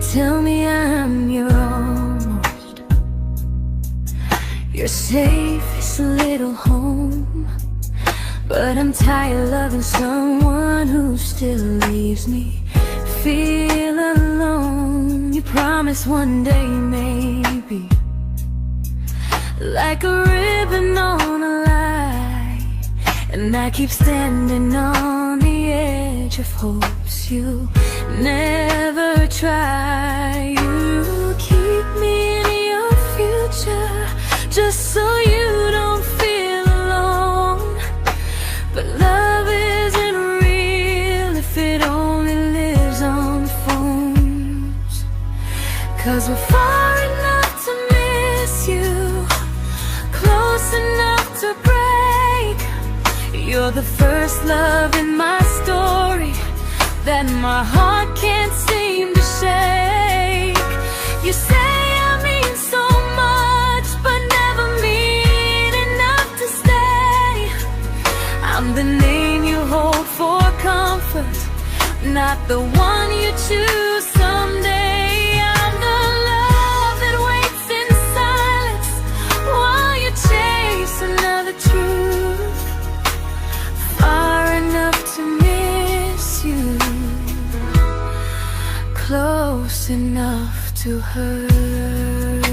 tell me I'm your almost, your safest little home. But I'm tired loving someone who still leaves me feel alone. You promise one day maybe, like a ribbon on a line, and I keep standing on the edge of hopes you never try. You keep me in your future just so you don't feel alone. But love isn't real if it only lives on the phones. 'Cause we're far enough to miss you, close enough to break. You're the first love in my story that my heart can't seem to shake. You say I mean so much, but never mean enough to stay. I'm the name you hold for comfort, not the one you choose someday. I'm the love that waits in silence while you chase another truth. Far enough to miss you, close enough to hurt.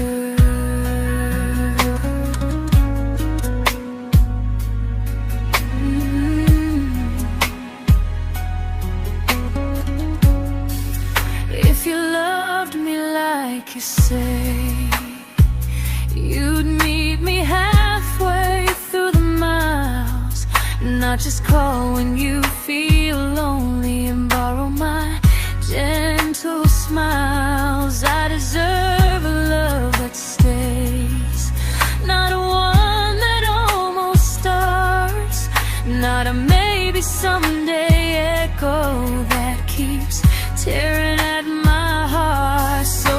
If you loved me like you say, you'd meet me halfway through the miles, not just call when you feel lonely and borrow my gentle smiles. I deserve a love that stays, not a one that almost starts, not a maybe someday echo that keeps tearing at my heart. So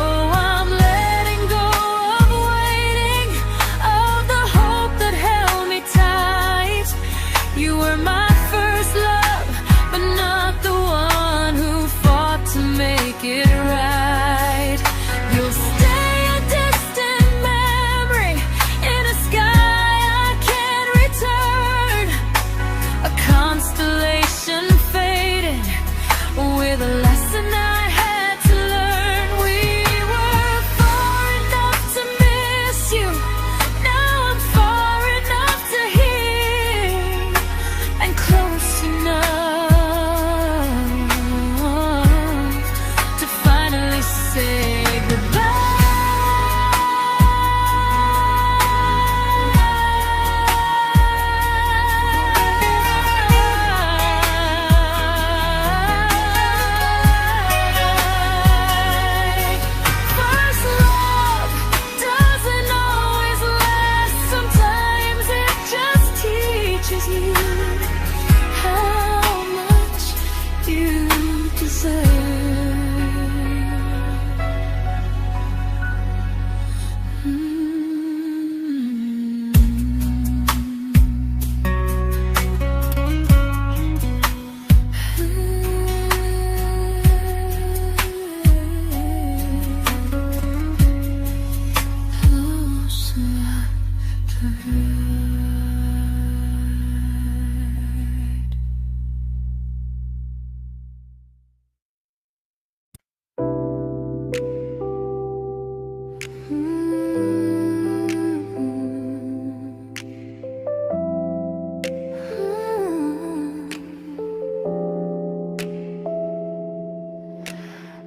I'm letting go of waiting, of the hope that held me tight. You were my first love, but not the one who fought to make it right. You'll stay a distant memory in a sky I can't return, a constellation faded with a lesson I had to learn. We were far enough to miss you, now I'm far enough to hear, and close enough to finally say goodbye. First love doesn't always last, sometimes it just teaches you how much you deserve. Close enough to hurt.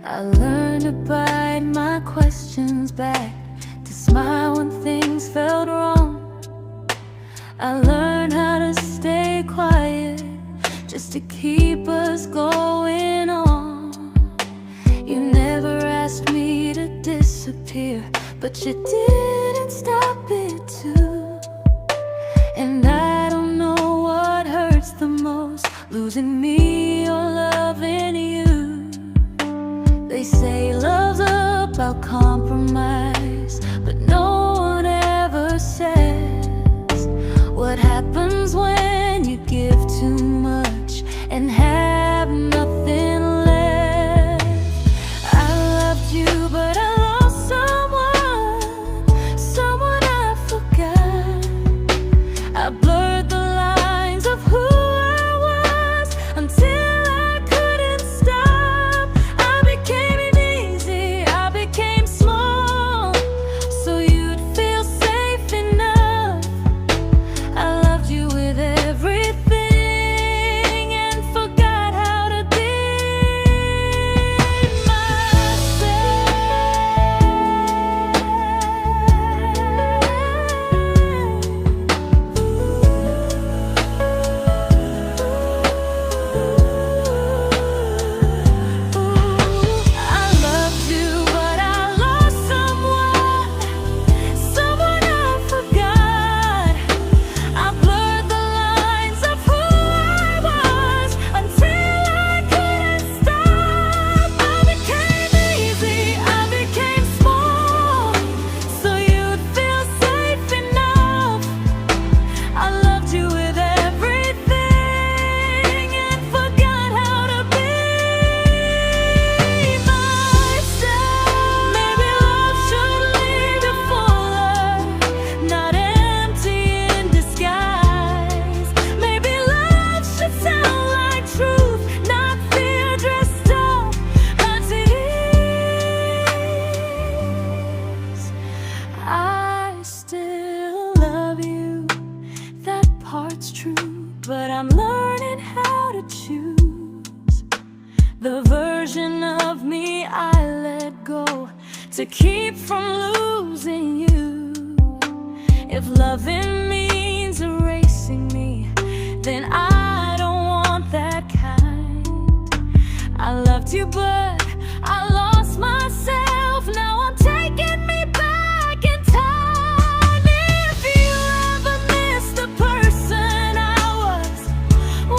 I learned to bite my questions back, to smile when things felt wrong. I learned how to stay quiet just to keep us going on. You never asked me to disappear, but you didn't stop it too. And I don't know what hurts the most, losing me or loving you. They say love's about compromise, but no one ever says what happens when you give too much and have nothing left. I loved you to keep from losing you. If loving means erasing me, then I don't want that kind. I loved you, but I lost myself. Now I'm taking me back in time. If you ever miss the person I was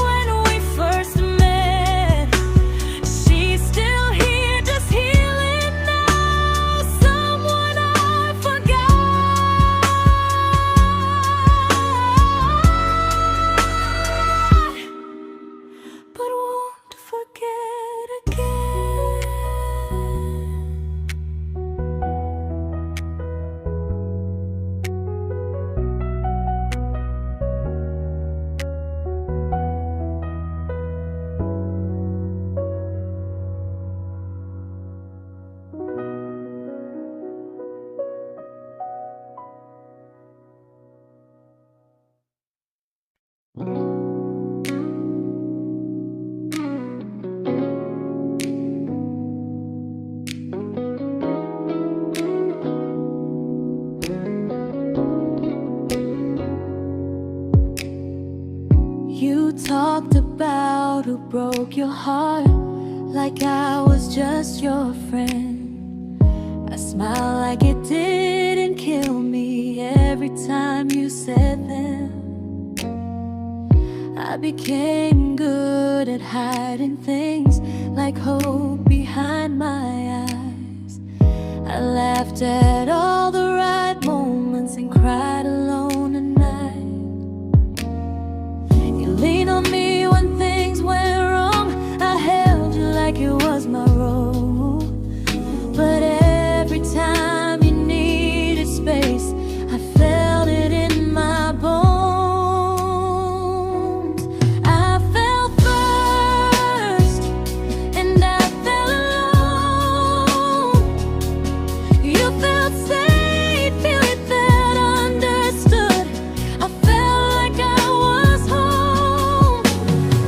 when we first met, she's still here, just healing now. Someone I forgot, but won't forget again. You talked about who broke your heart, like I was just your friend. I smiled like it didn't kill me every time you said them. I became good at hiding things like hope behind my eyes. I laughed at all the right moments and cried alone at night. You leaned on me when things went wrong. I held you like it was my role. But every time you needed space, I felt it in my bones. I fell first, and I fell alone. You felt safe, you felt understood. I felt like I was home.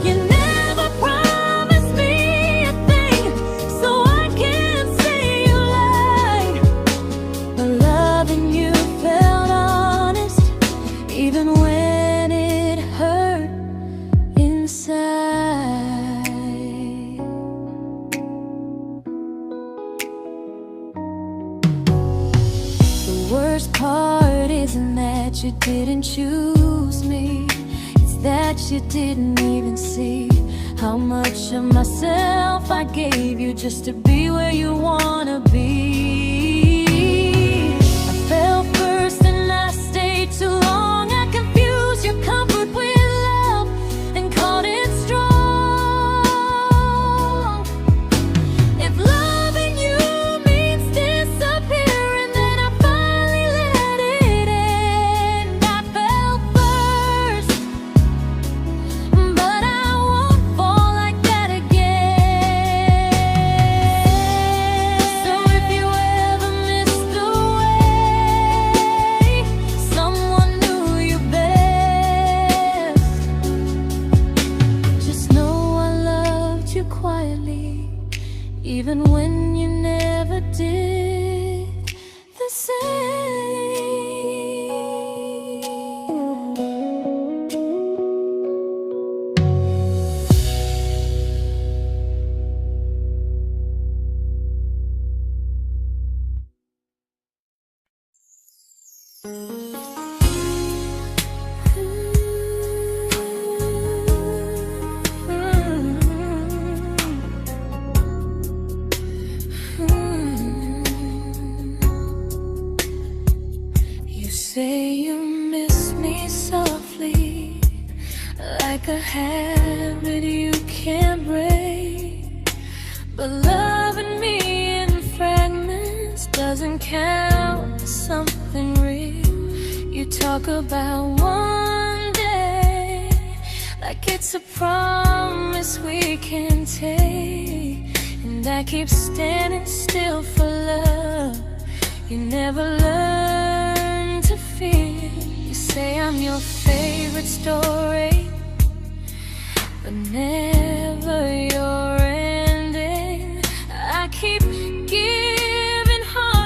You never promised me a thing, so I can't say you lied. But loving you felt honest, even when it hurt inside. The worst part isn't that you didn't choose me, it's that you didn't even see how much of myself I gave you just to be where you wanna be. I fell first and I stayed too long. I confused your comfort with love and called it strong. If loving you means disappearing, then I finally let it end. I fell first, but I won't fall like that again. So if you ever missed the way someone knew you best, just know I loved you quietly, even when you never did the same. You say you miss me softly, like a habit you can't break. But loving me in fragments doesn't count as something real. You talk about one day like it's a promise we can take, and I keep standing still for love. You never learn to feel. You say I'm your favorite story, but never your ending. I keep giving heart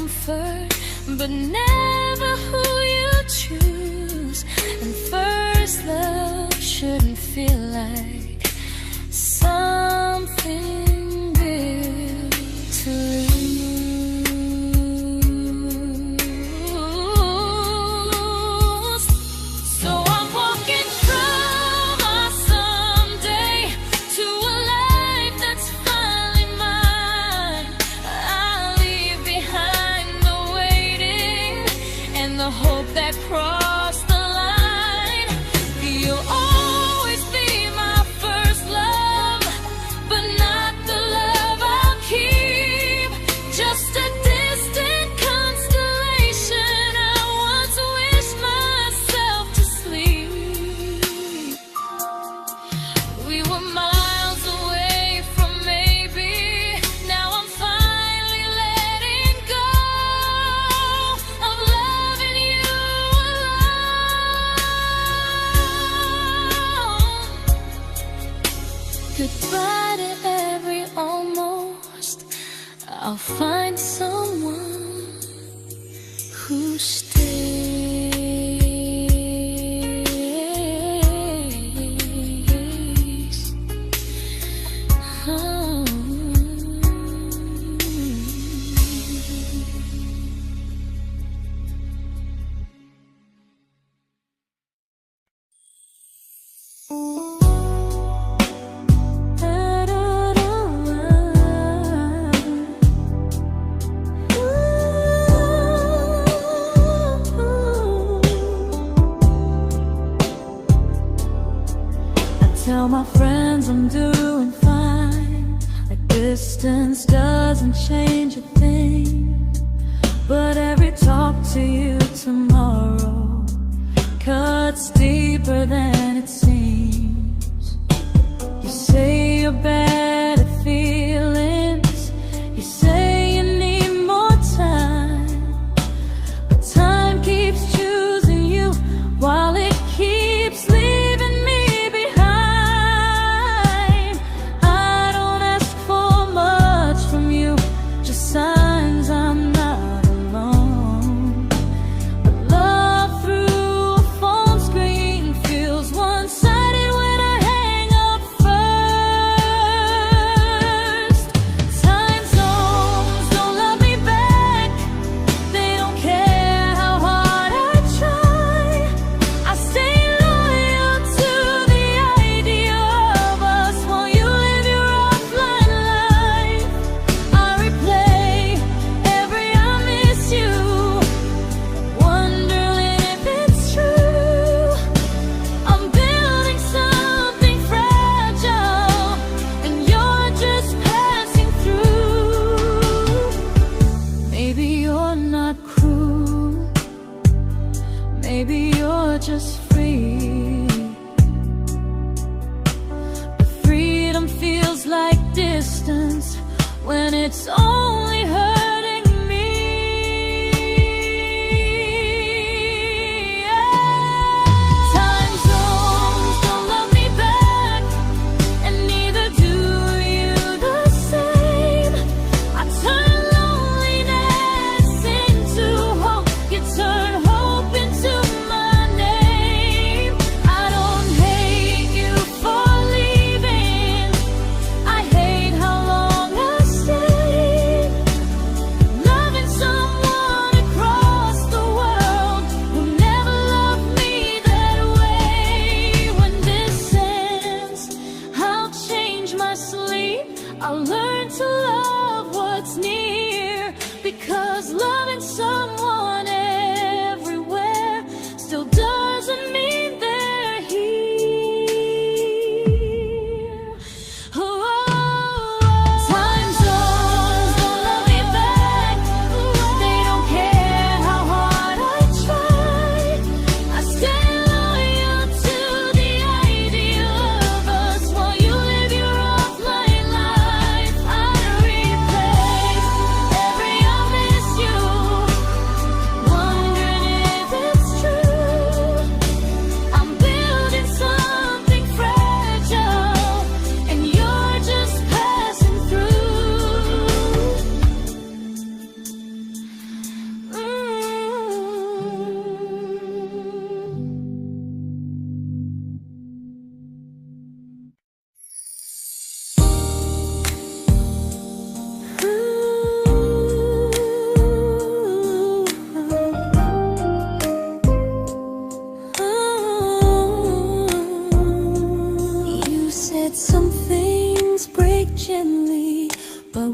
comfort, but never who you choose. And first love shouldn't feel like something built to lose. So I'm walking from our someday to a life that's finally mine. I'll leave behind the waiting and the hope that crossed the line. You'll always be my first love, but not the love I'll keep. Just a distant constellation I once wished myself to sleep. We were miles away from maybe. Now I'm finally letting go of loving you alone. Goodbye to every almost. I'll find someone who stays. Oh. Tell my friends I'm doing fine, like distance doesn't change a thing. But every talk to you tomorrow cuts deeper than it seems. You say you're bad at feelings, you say you need more time, but time keeps choosing you while it keeps leaving me behind. I don't ask for much from you, just signs I'm not alone. But love through a phone screen feels one-sided when I hang up first. Time zones don't love me back, they don't care how hard I try. I stay loyal to the idea of us while you live your offline life. I replay every I miss you, wondering if it's true. I'm building something fragile, and you're just passing through. Maybe you're not cruel, maybe you're just free. But freedom feels like distance when it's only hurting me. Time zones don't love me back, and neither do you the same. I turn loneliness into hope, you turn hope into my name. I don't hate you for leaving, I hate how long I stayed.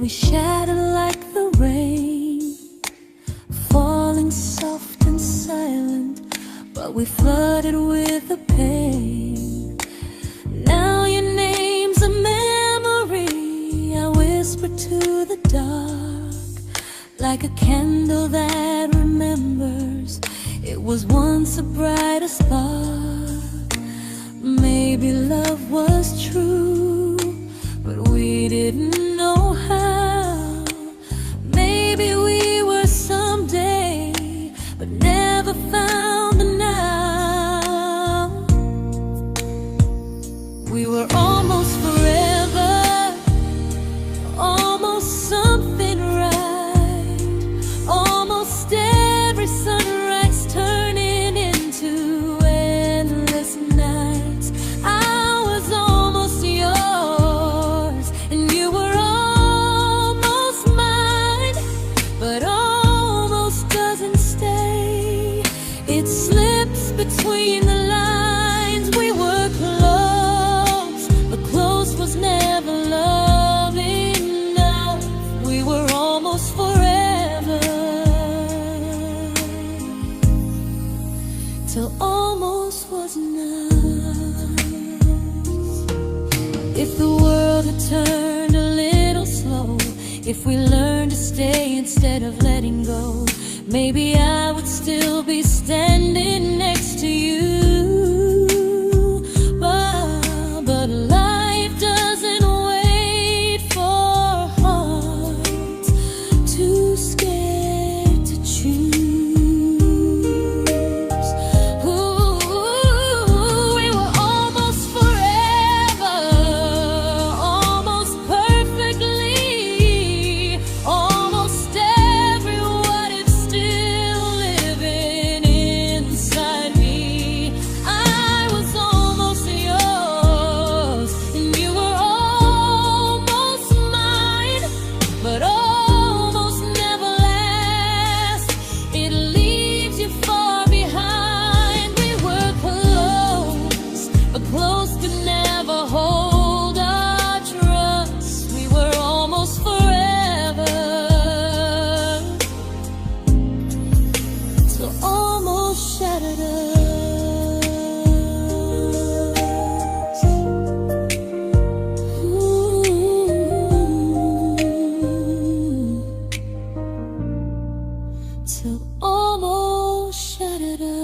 we shattered like the rain, falling soft and silent, but we flooded with the pain. Now your name's a memory I whisper to the dark, like a candle that remembers it was once a brighter spark. Maybe love was true, but we didn't know how. Maybe we were someday, but never found the now. We were almost forever, almost something right, almost every sunrise turning into endless nights. I was almost yours, and you were almost mine, but almost doesn't stay. It slips between the lines. We were close, but close was never love enough. We were almost forever, till almost was enough. If the world had turned a little slow, if we learned to stay instead of letting go, maybe I would still be standing next to you. But life doesn't wait for hearts too scared to choose. Ooh, we were almost forever, almost perfectly, almost every what if still living inside me. I was almost yours, and you were almost mine, but almost never lasts. It leaves you far behind. We were close, but close could never hold our trust. We were almost forever, till almost shattered us. Ooh, till almost shattered us.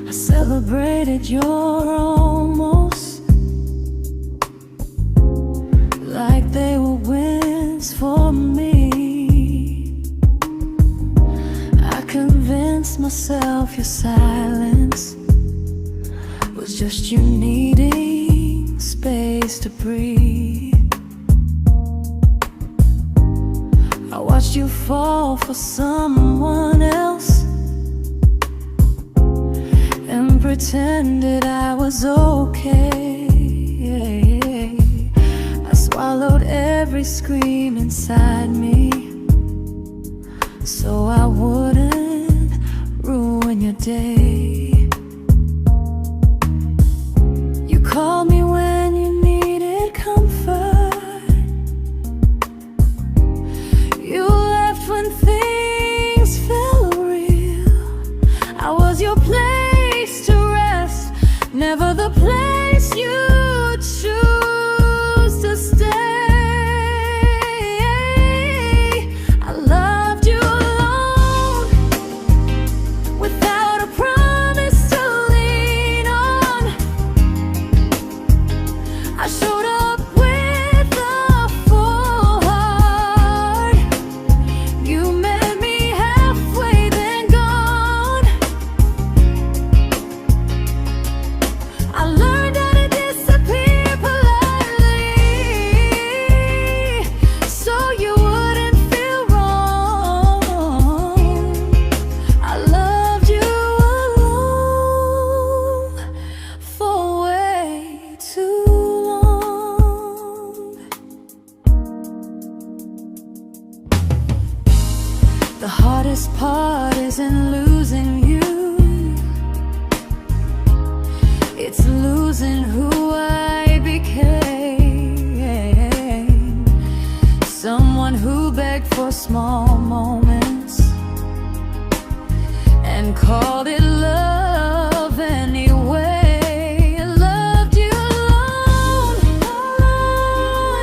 I celebrated your almost like they were wins for me. I convinced myself your silence was just you needing space to breathe. I watched you fall for someone else and pretended I was okay. I swallowed every scream inside me so I wouldn't ruin your day. You called me when you needed comfort. You left when things felt real. I was your place to rest, never the place you choose to stay. I loved you alone, without a promise to lean on. I showed up with a full heart. You met me halfway, then gone. I learned heart isn't losing you, it's losing who I became. Someone who begged for small moments and called it love anyway. Loved you alone,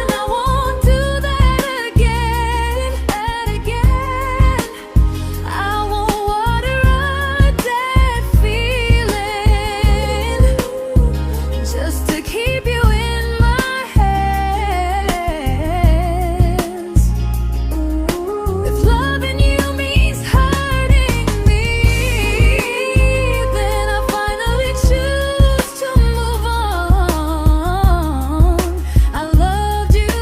and I won't do that again and again. I won't water a dead feeling just to keep you in my hands. If loving you means hurting me, then I finally choose to move on. I loved you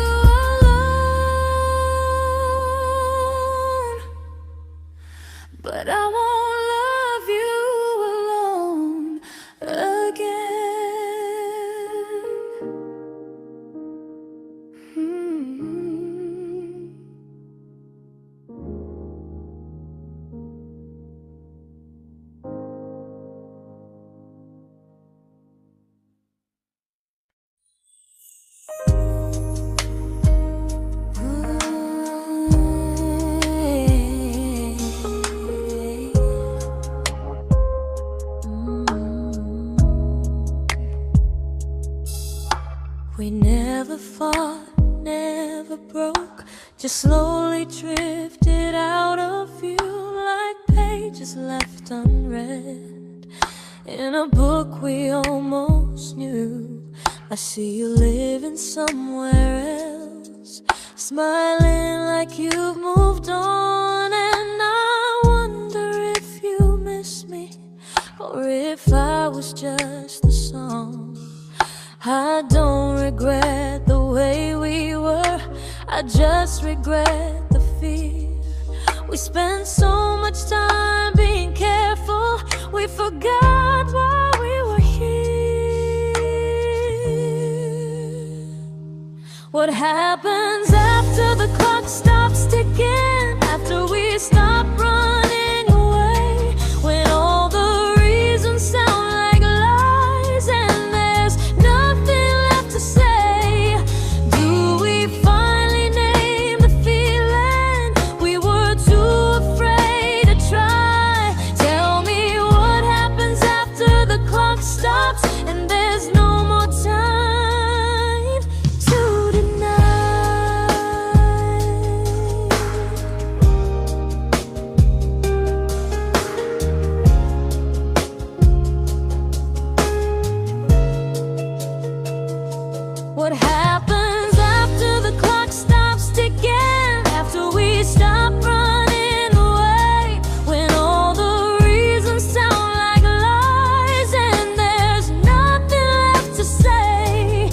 alone, but I won't love you alone again. We never fought, never broke, just slowly drifted out of view like pages left unread in a book we almost knew. I see you living somewhere else, smiling like you've moved on, and I wonder if you miss me or if I was just a song. I don't regret the way we were, I just regret the fear. We spent so much time being careful, we forgot why we were here. What happens after the clock stops ticking, after we stop running away, when all the reasons sound like lies and there's nothing left to say? Do we finally name the feeling we were too afraid to try? Tell me what happens after the clock stops and there's no more time to deny. What happens after the clock stops ticking, after we stop running away, when all the reasons sound like lies and there's nothing left to say?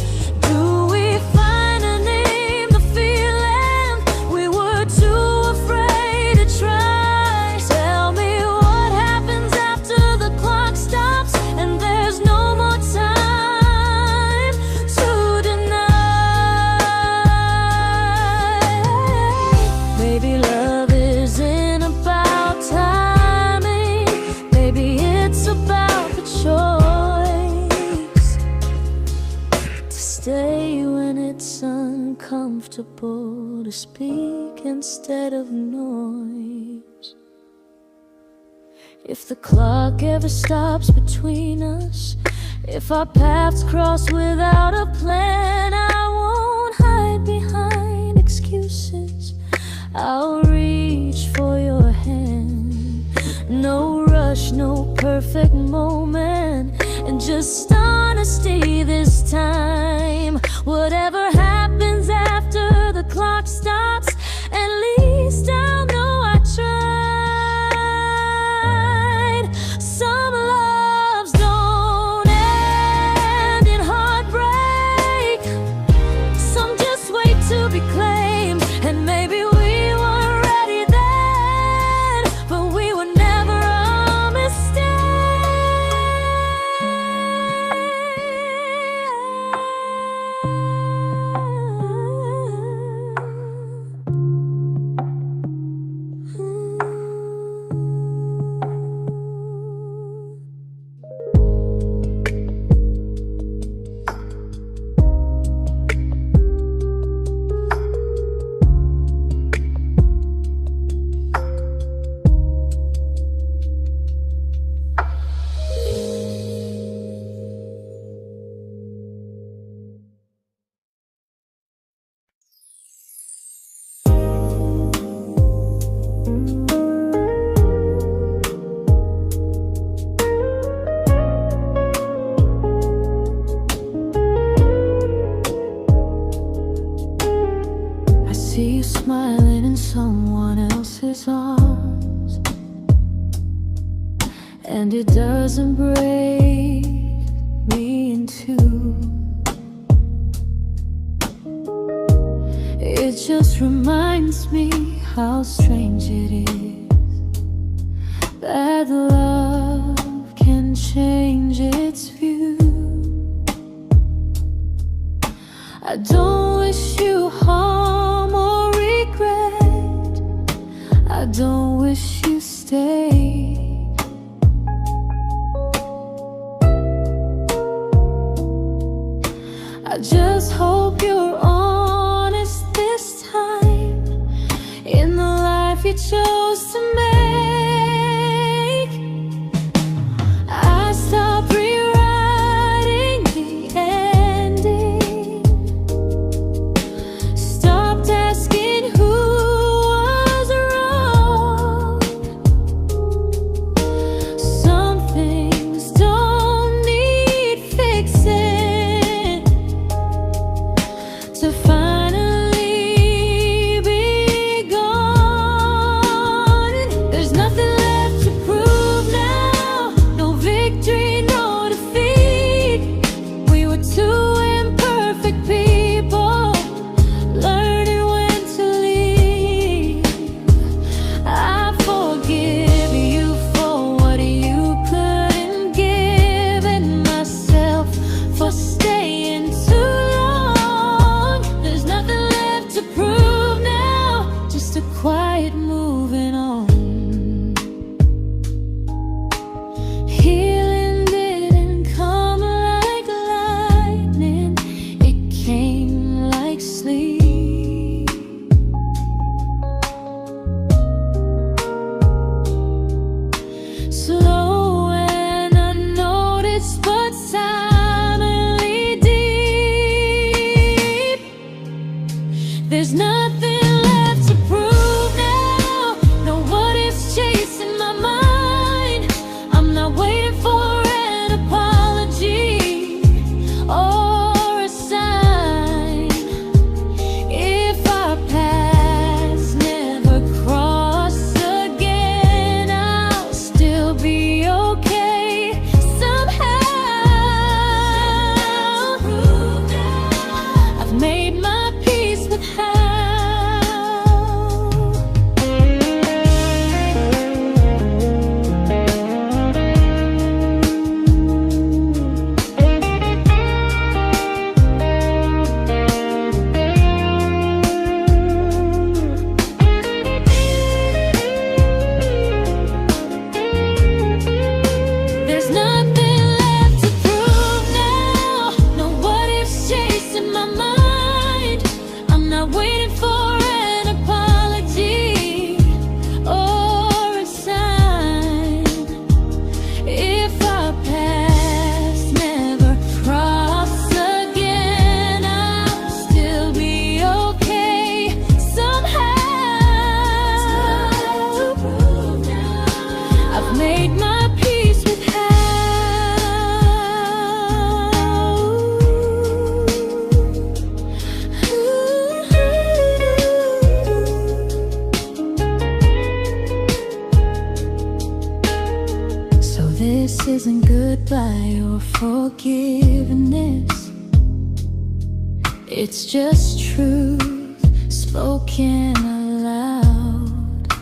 Do we finally name the feeling we were too afraid to try? Tell me what happens after the clock stops and there's no more time to deny. Maybe love isn't about timing, maybe it's about the choice to stay when it's uncomfortable, to speak instead of noise. If the clock ever stops between us, if our paths cross without a plan, I won't hide behind excuses, I'll reach for your hand. No rush, no perfect moment, and just honesty this time. Whatever happens after the clock stops, at least I'll know I tried. Some loves don't end in heartbreak, some just wait to be claimed, and maybe we weren't ready then, but we were never a mistake. and it doesn't break me in two. It just reminds me how strange it is that love can change its view. I don't wish you harm or regret. I don't wish you stay. I just hope you're honest this time in the life you chose to make. I stopped rewriting the ending, stopped asking who was wrong. Some things don't need fixing to finally be gone. There's nothing left to prove now, no victory, no defeat. We were two imperfect people, learning when to leave. I forgive you for what you couldn't give, and myself for staying too long. There's nothing left to prove now, just a quiet moving on. Healing didn't come like lightning, it came like sleep. Slow and unnoticed, but silently deep. There's nothing left to prove now, no what ifs chasing my mind. I'm not waiting for an apology or a sign. If our paths never cross again, I'll still be okay somehow. I've made my peace with how. There's nothing left to prove now, no what ifs chasing my mind. I'm not waiting for an apology or a sign. If our paths never cross again, I'll still be okay somehow. I've made my peace with how. So this isn't goodbye or forgiveness, it's just truth spoken aloud.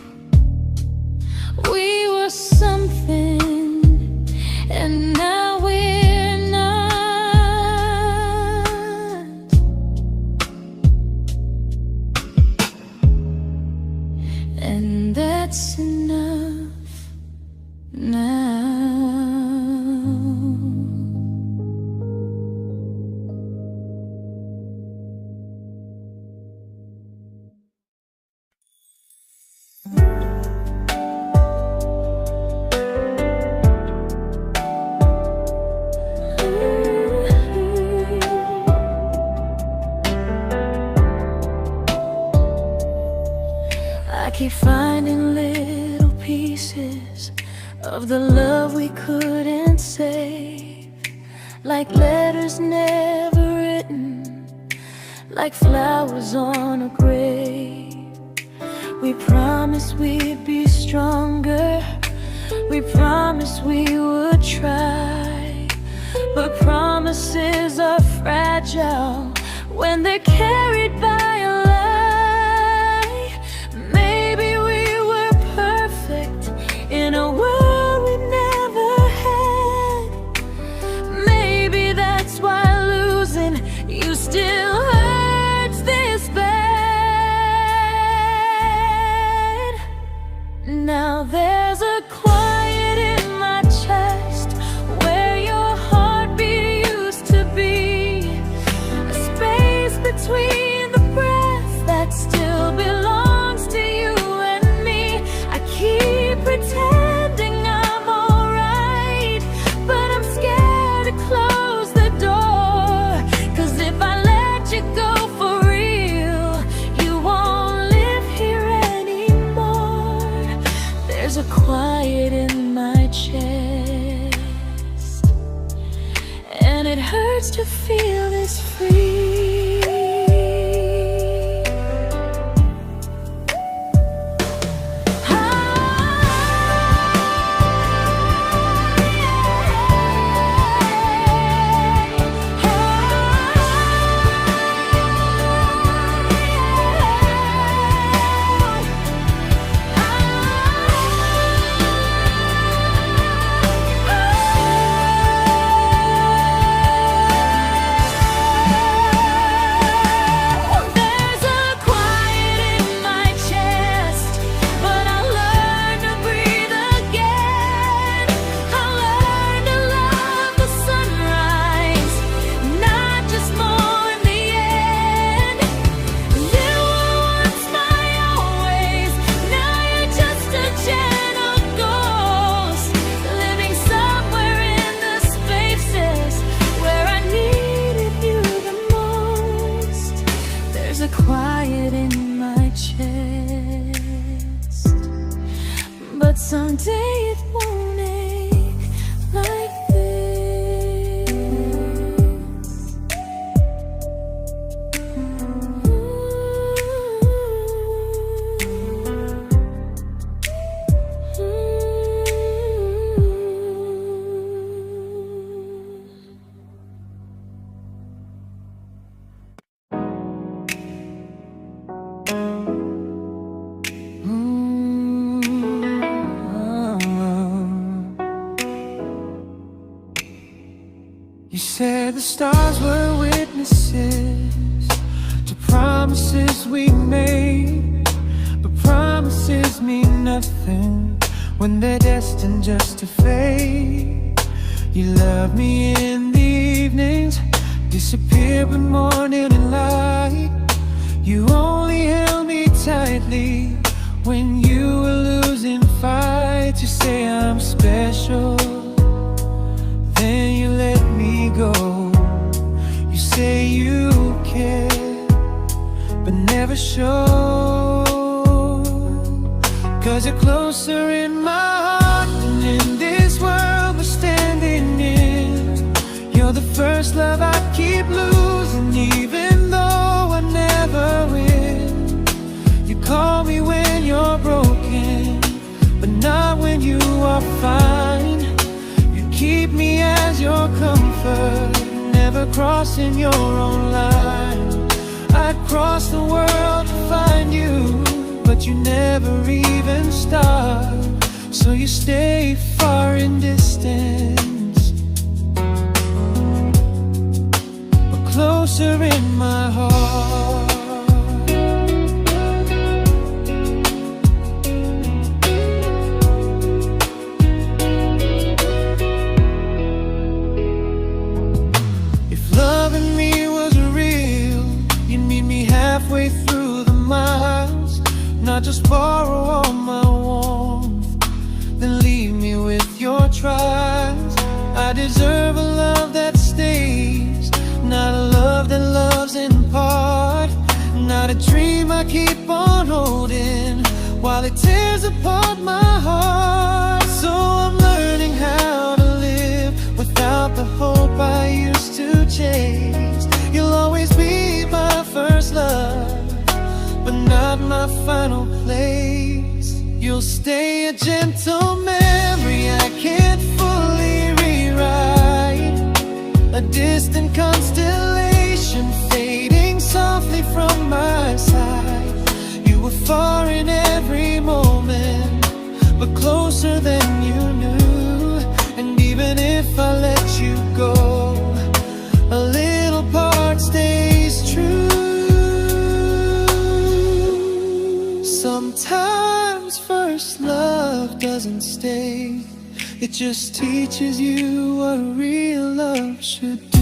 We were something, and now we're not. And that's enough now. I keep finding little pieces of the love we couldn't save, like letters never written, like flowers on a grave. We promised we'd be stronger, We promised we would try, but promises are fragile when they're carried by a lie. Maybe we were perfect in a world we never had. Maybe that's why losing you still hurts this bad. Now there's a quiet in my chest where your heartbeat used to be, a space between the breaths that still belongs to you and me. I keep pretending I'm alright, but I'm scared to close the door, 'cause if I let you go for real, you won't live here anymore. There's a quiet in my chest, and it hurts to feel this free. Quiet in my chest, but someday it won't ache like this. You said the stars were witnesses to promises we made, but promises mean nothing when they're destined just to fade. You love me in the evenings, disappear when morning and light. You only held me tightly when you were losing fights. You say I'm special, then you let me go. You say you care, but never show, 'cause you're closer in my heart than in this world we're standing in. You're the first love I keep losing, even though I never win. You call me when you're broken, but not when you are fine. Keep me as your comfort, never crossing your own line. I'd cross the world to find you, but you never even start. So you stay far in distance, but closer in my heart. Halfway through the miles, not just borrow all my warmth, then leave me with your trials. I deserve a love that stays, not a love that loves in part, not a dream I keep on holding while it tears apart my heart. So I'm learning how to live without the hope I used to chase. You'll always be my first love, but not my final place. You'll stay a gentle memory mistake. It just teaches you what real love should do.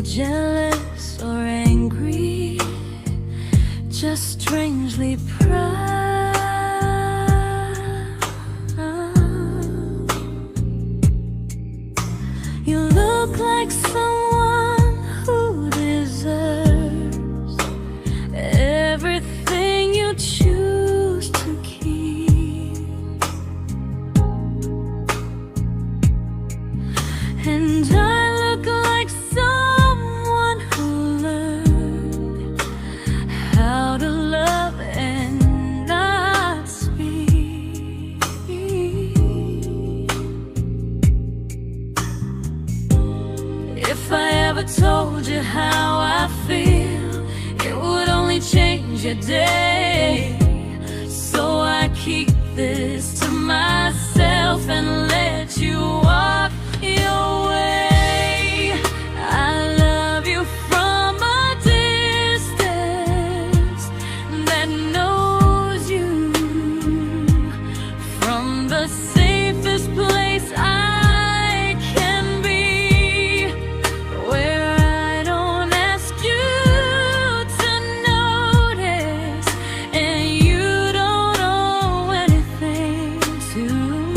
Jealous or angry, just strangely proud. You look like someone who deserves everything you choose to keep. And I look like someone who learned how to love and not speak. If I ever told you how I feel, it would only change your day. So I keep this to myself and let you walk your way. I love you from a distance that knows you, from the safest place I can be, where I don't ask you to notice and you don't owe anything to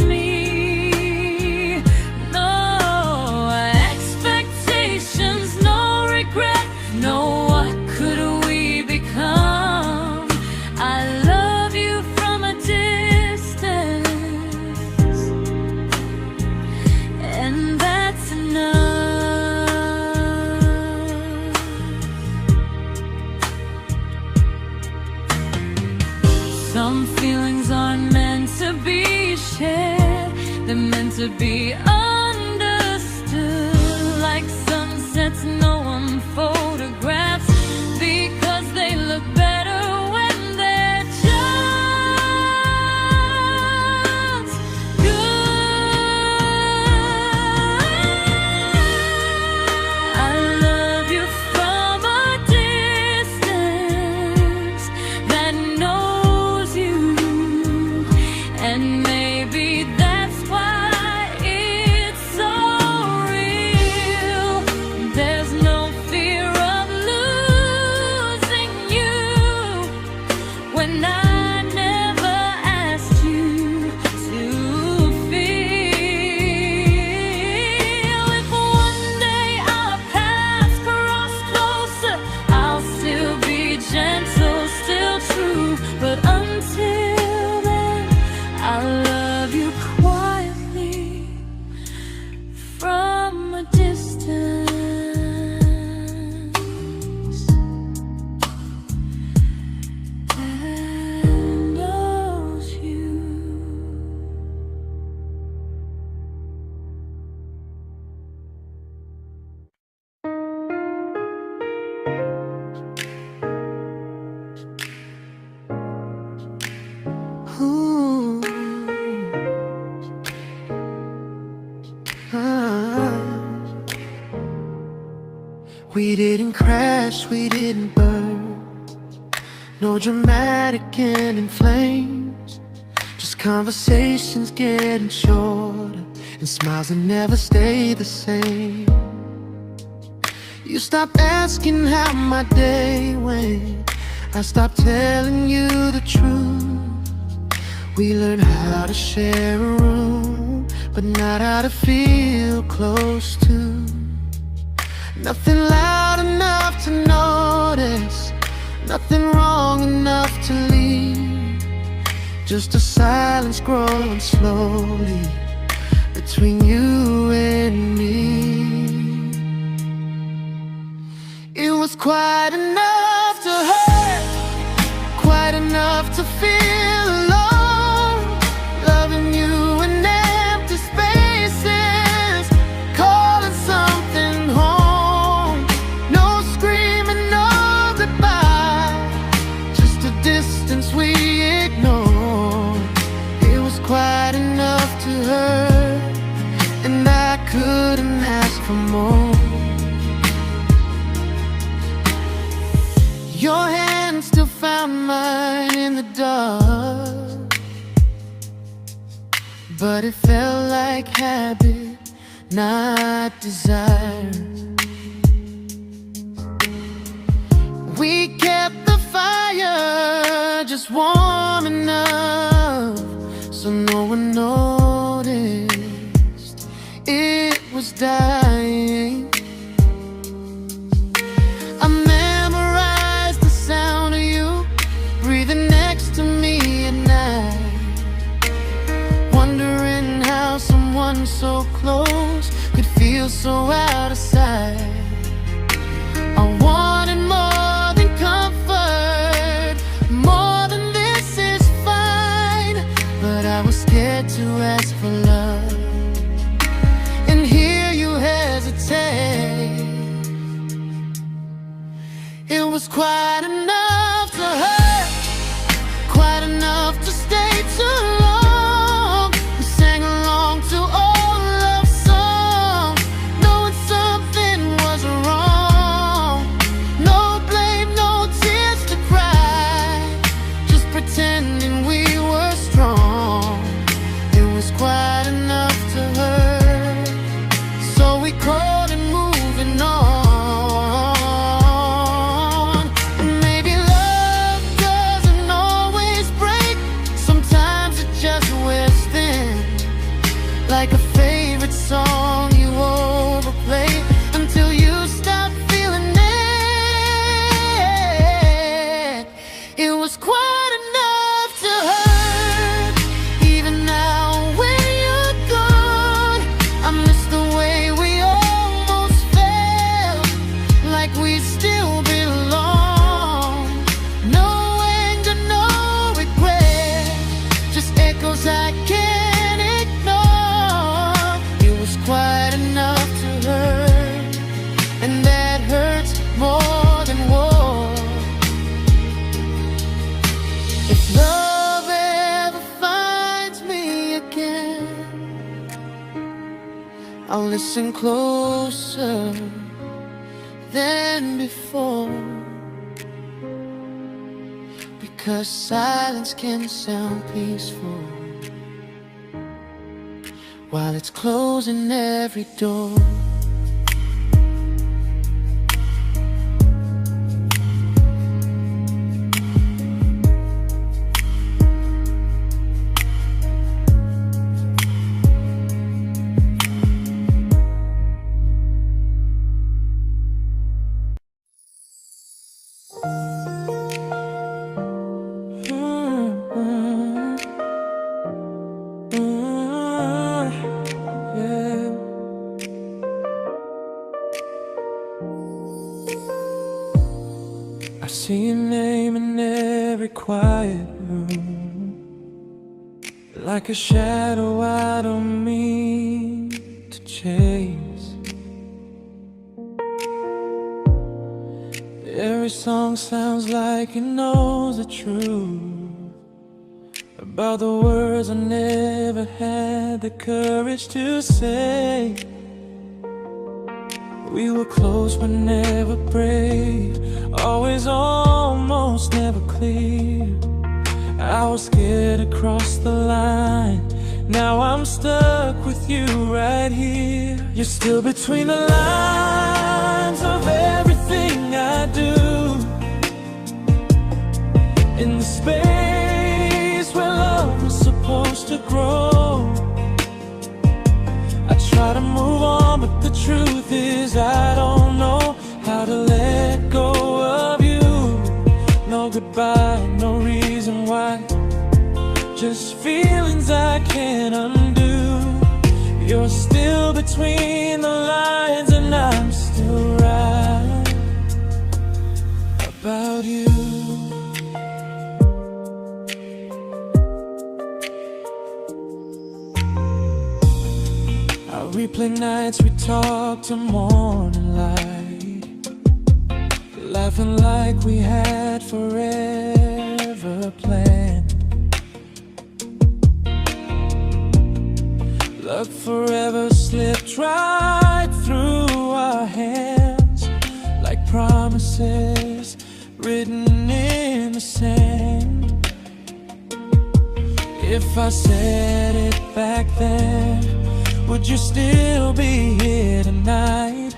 me. No expectations, no regret, no what could we become. I love you from a distance, and that's enough. Some feelings aren't meant to be shared, they're meant to be understood. Like sunsets no one photographs, because they look better when they're just good. I love you from a distance that knows you, and maybe that's why it's so real. There's no fear of losing you when I never asked you to feel. If one day our paths cross closer, I'll still be gentle, still true. But until then, I love you quietly from a distance that knows you. Ooh. Ah. We didn't crash, we didn't burn. No dramatic end in flames, just conversations getting shorter and smiles that never stay the same. You stopped asking how my day went, I stopped telling you the truth. We learned how to share a room, but not how to feel close to. Nothing loud enough to notice, nothing wrong enough to leave. Just a silence growing slowly between you and me. It was quite enough to hurt, quite enough to feel alone. Loving you in empty spaces, calling something home. No screaming, no goodbye, just a distance we ignored. It was quite enough to hurt, and I couldn't ask for more. Your hand still found mine in the dark, but it felt like habit, not desire. We kept the fire just warm enough so no one noticed it was dying. I memorized the sound of you breathing next to me at night, wondering how someone so close could feel so out of sight. I wanted more than comfort, more than this is fine, but I was scared to ask for love and hear you hesitate. It was quite enough to hurt, quite enough to stay too long. We sang along to old love songs, knowing something was wrong. No blame, no tears to cry, just pretending we were strong. It was quite enough to hurt, so we called and moving on. Like a favorite song you overplay until you stop feeling it. It was quite enough to hurt. Even now when you're gone, I miss the way we almost felt, like we still belong. No anger, no regret, just echoes I can't ignore. Quite enough to hurt, and that hurts more than war. If love ever finds me again, I'll listen closer than before, because silence can sound peaceful while it's closing every door. I see your name in every quiet room, like a shadow I don't mean to chase. Every song sounds like it knows the truth about the words I never had the courage to say. We were close but never brave, always almost never clear. I was scared to cross the line, now I'm stuck with you right here. You're still between the lines of everything I do, in the space where love was supposed to grow. I try to move on, but the truth is I don't know between the lines, and I'm still right about you. I replay nights we talk till morning light, laughing like we had forever planned. Luck forever slipped right through our hands, like promises written in the sand. If I said it back then, would you still be here tonight?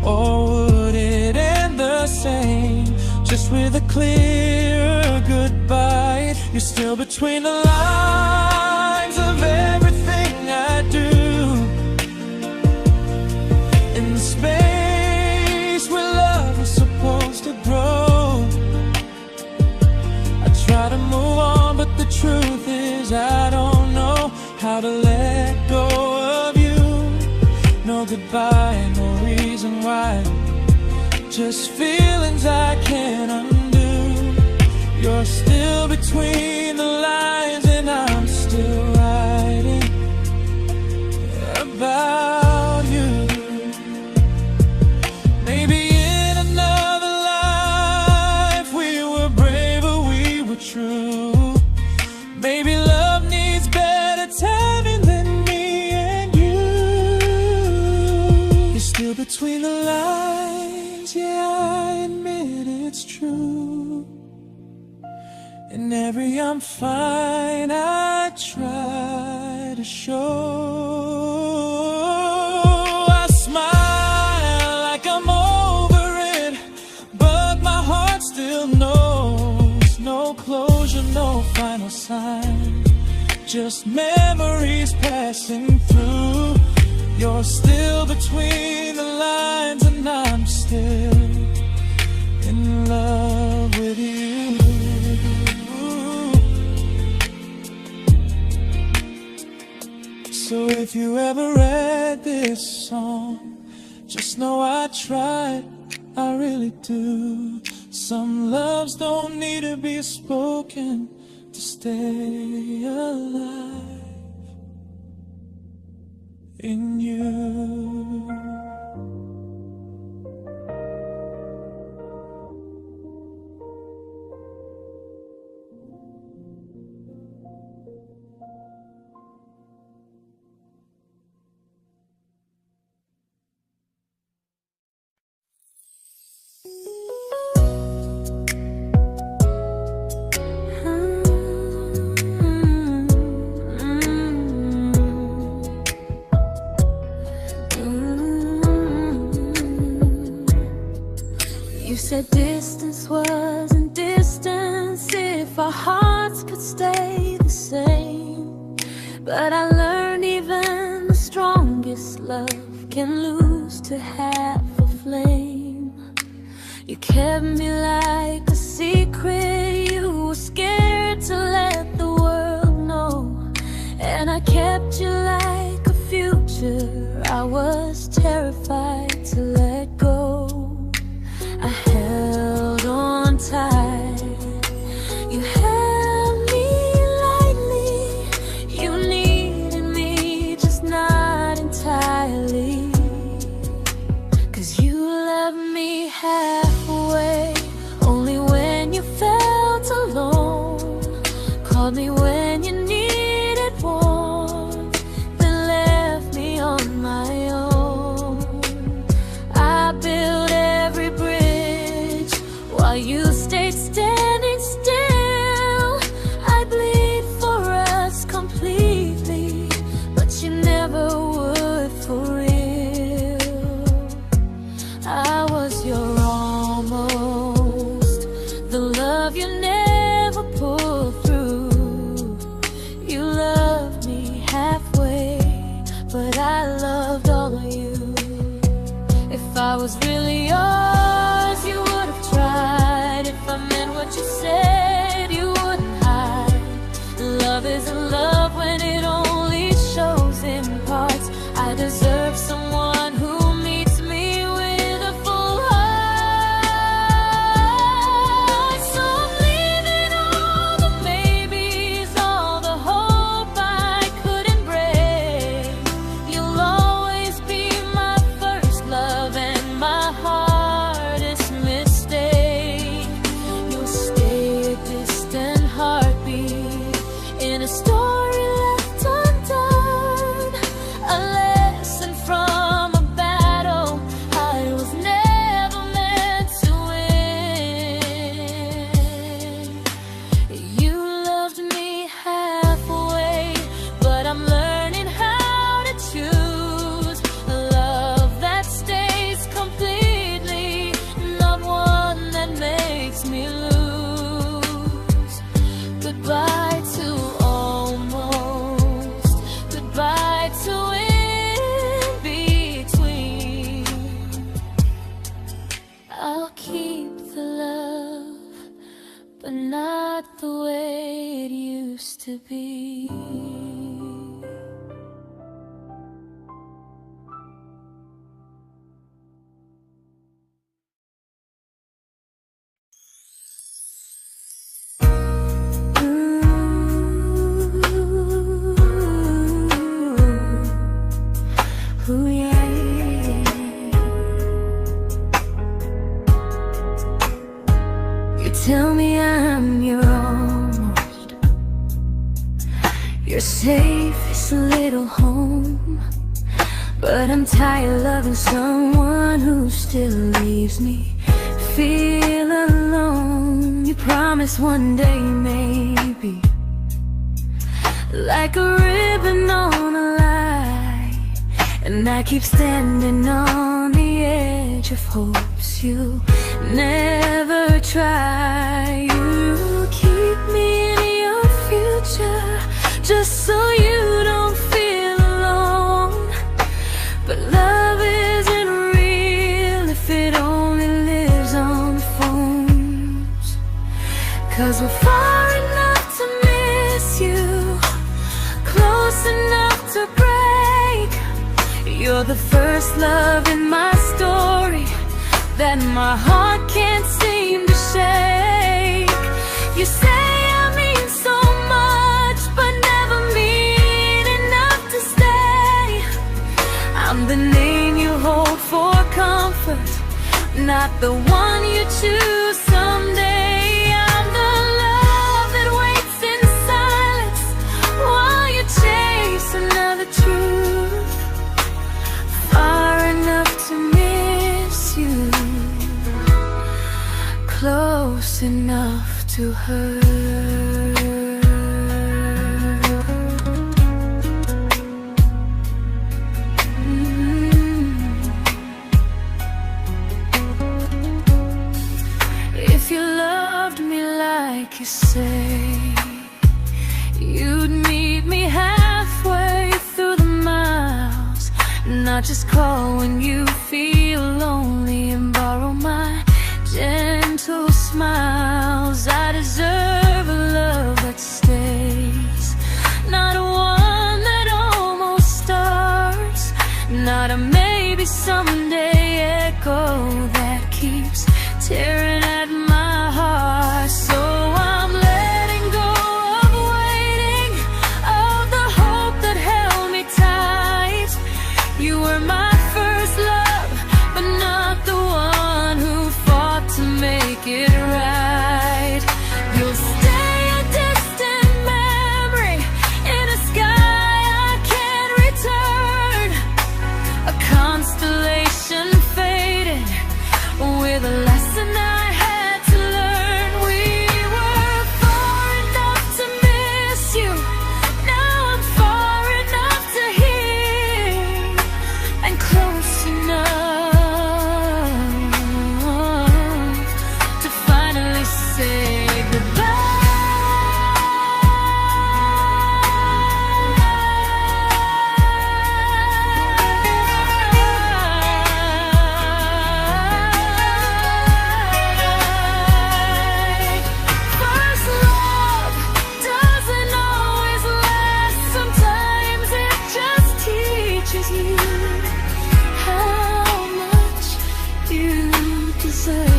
Or would it end the same, just with a clear goodbye? You're still between the lines of everything I do, in the space where love was supposed to grow. I try to move on, but the truth is I don't know how to let go of you. No goodbye, no reason why, just feelings I can't undo. You're still between the lines, and I'm still writing about you. Maybe in another life we were braver, we were true. Maybe love needs better timing than me and you. You're still between the lines, yeah, I admit it's true. In every I'm fine I try to show. I smile like I'm over it, but my heart still knows. No closure, no final sign, just memories passing through. You're still between the lines, and I'm still in love with you. So if you ever read this song, just know I tried, I really do. Some loves don't need to be spoken to stay alive in you. You said distance wasn't distance if our hearts could stay the same. But I learned even the strongest love can lose to half a flame. You kept me like a secret, you were scared to let the world know. And I kept you like a future, I was terrified to let go. I held on tight, you held me lightly. You needed me, just not entirely. 'Cause you left me halfway, only when you felt alone. Called me when you needed warmth, then left me on my own. I built every bridge while you stayed standing still. I bleed for us completely, but you never would for real. I was your almost, the love you never pulled through. You loved me halfway, but I loved all of you. If I was really yours, you would have tried. If I meant what you said, you wouldn't hide. Love isn't love when it only shows in parts. I deserve someone but not the way it used to be. Ooh, yeah, yeah. You tell me I'm your almost, your safest little home, but I'm tired loving someone who still leaves me feel alone. You promise one day maybe, like a ribbon on a line, and I keep standing on the edge of hopes you never try. You keep me in your future just so you don't feel alone. But love isn't real if it only lives on the phones. 'Cause we're far enough to miss you, close enough to break. You're the first love in my story that my heart can't seem to shake. You say I mean so much, but never mean enough to stay. I'm the name you hold for comfort, not the one you choose someday. I'm the love that waits in silence while you chase another truth. Far enough to miss you, close enough to hurt. If you loved me like you say, you'd meet me halfway through the miles, not just call when you feel lonely and borrow my gentle smiles. I deserve a love that stays, not a one that almost starts, not a maybe someday echo that keeps tearing at my heart. So I'm letting go of waiting, of the hope that held me tight. You were my first love, but not the one who fought to make it right. You'll stay a distant memory in a sky I can't return, a constellation faded with a lesson I had to learn. We were far enough to miss you, now I'm far enough to hear, and close enough to finally say goodbye. First love doesn't always last, sometimes it just teaches you how much you deserve.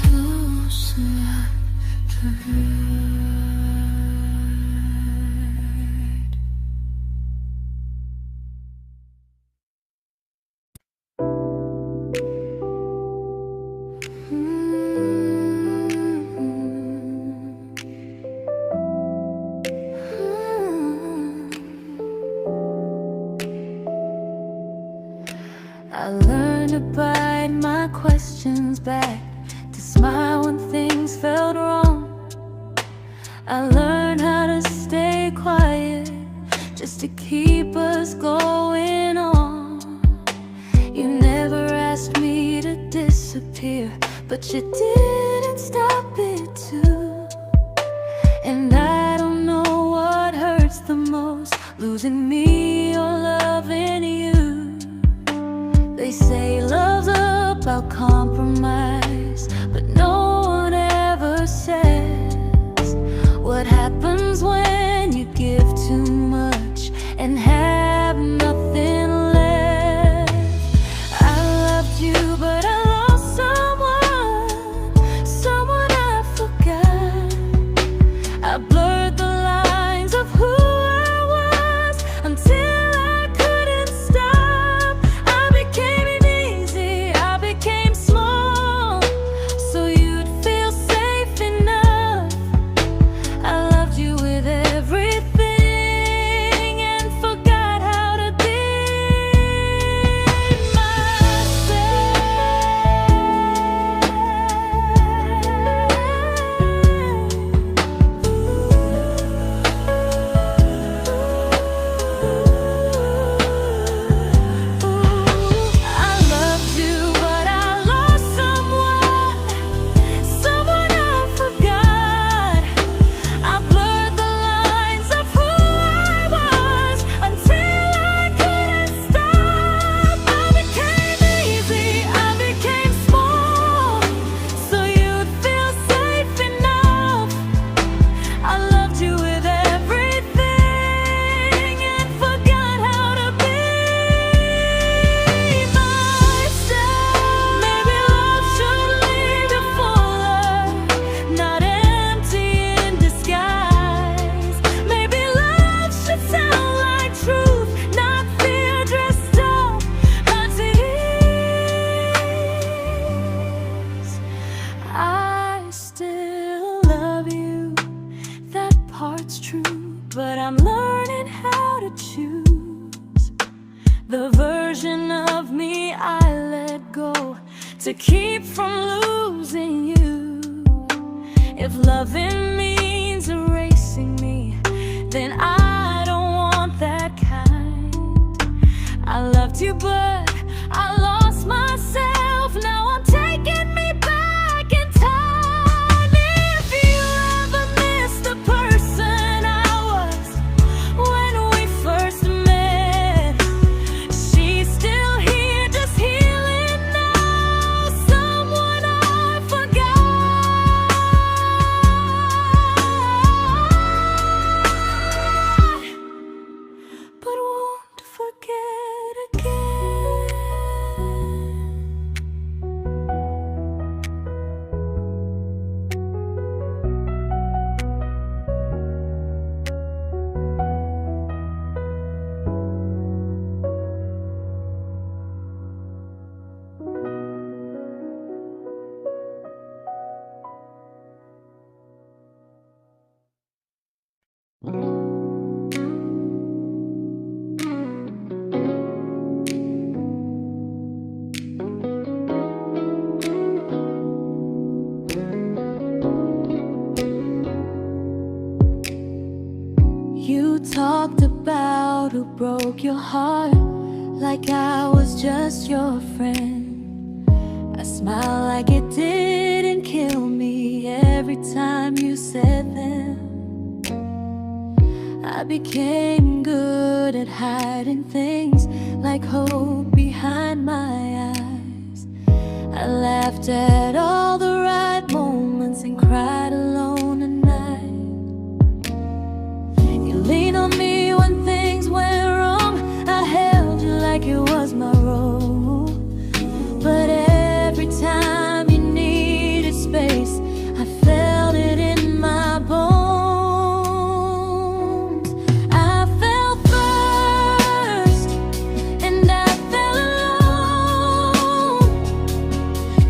Close enough to hurt. I learned to bite my questions back, to smile when things felt wrong. I learned how to stay quiet just to keep us going on. You never asked me to disappear, but you didn't stop it too. And I don't know what hurts the most, losing me or loving you. They say love's about compromise, but no one ever says what happens when you give too much and have nothing left. I loved you, but I lost someone I forgot. I blurred the lines of who I was until I couldn't stop. I became easy, I became small, so you'd feel safe enough. I loved you with everything and forgot how to be but I'm learning how to choose the version of me I let go to keep from losing you. If loving means erasing me, then I don't want that kind. I loved you, but I lost myself. Now I'm taking me back in time. If you ever miss the person I was when we first met, she's still here, just healing now. Someone I forgot, but won't forget again. You talked about who broke your heart, like I was just your friend. I smile like it didn't kill me every time you said them. I became good at hiding things like hope behind my eyes. I laughed at all the right moments and cried alone at night. You leaned on me when things went wrong. I held you like it was my role. But every time you needed space, I felt it in my bones. I fell first, and I fell alone.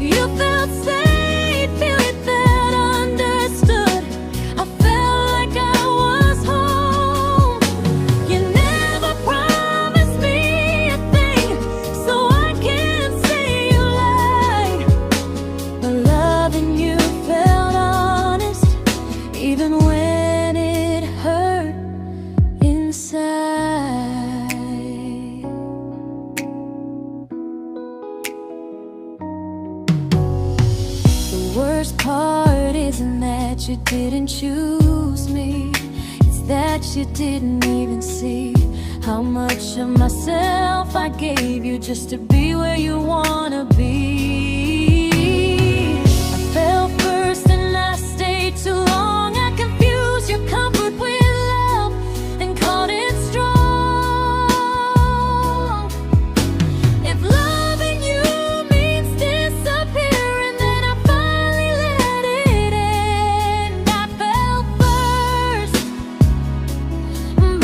You felt safe. worst part isn't that you didn't choose me, it's that you didn't even see how much of myself I gave you just to be where you wanna be. I fell first and I stayed too long. I confused your comfort with love and called it strong. If loving you means disappearing, then I finally let it end. I fell first,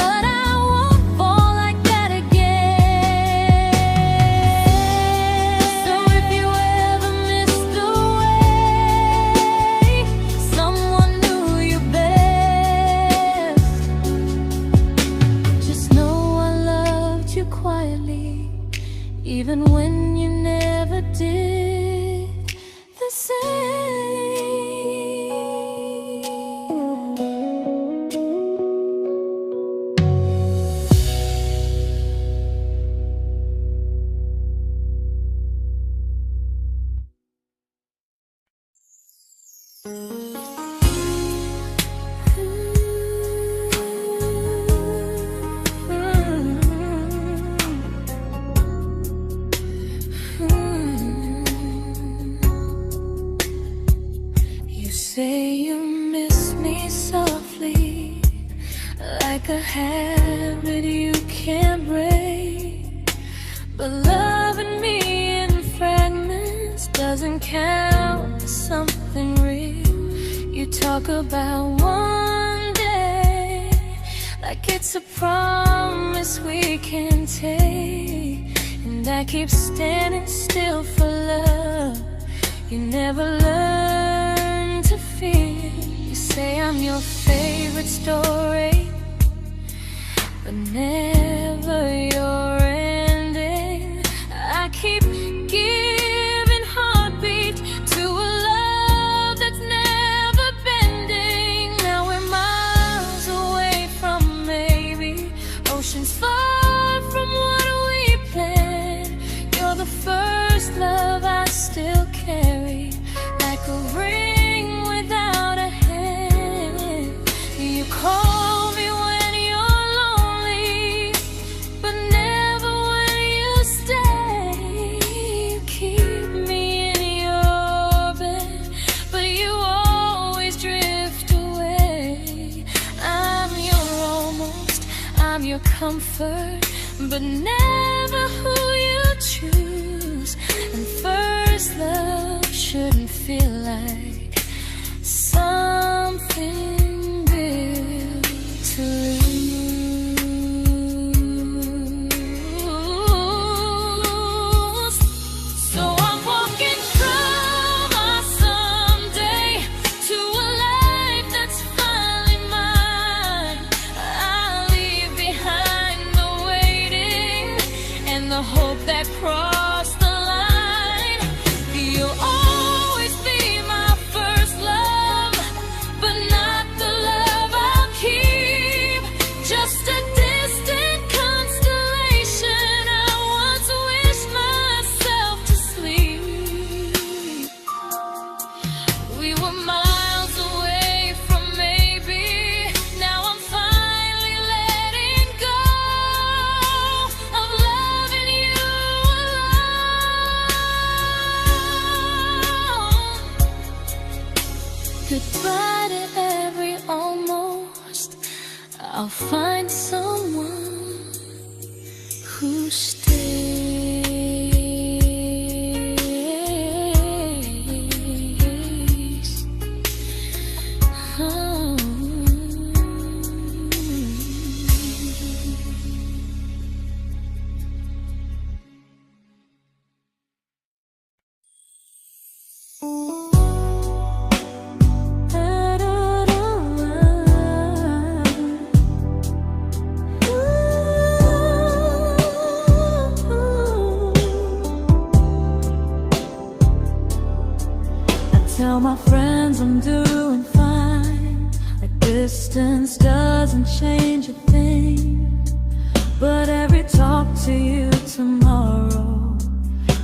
but I won't fall like that again. So if you ever missed the way someone knew you best, just know I loved you quietly, even when you never did the same. You say you miss me softly, like a habit you can't break. But loving me in fragments doesn't count as something real. You talk about one day like it's a promise we can take, and I keep standing still for love. You never learn to feel. You say I'm your favorite story, but never your ending. I keep giving heartbeat to a love that's never bending. Now we're miles away from maybe oceans far from what we planned. You're the first love I still carry, like a ring without a hand. You call me when you're lonely, but never when you stay. You keep me in your bed, but you always drift away. I'm your almost, I'm your comfort, but never who you choose. And first love shouldn't feel like something built to lose. So I'm walking from my someday to a life that's finally mine. I'll leave behind the waiting and the hope that crossed the line. You'll always be my first love, but not the love I'll keep. Just a distant constellation I once wished myself to sleep. We were miles away from maybe. Now I'm finally letting go of loving you alone. Goodbye to every almost. I'll find someone who stays. Oh. Tell my friends I'm doing fine, like distance doesn't change a thing. But every talk to you tomorrow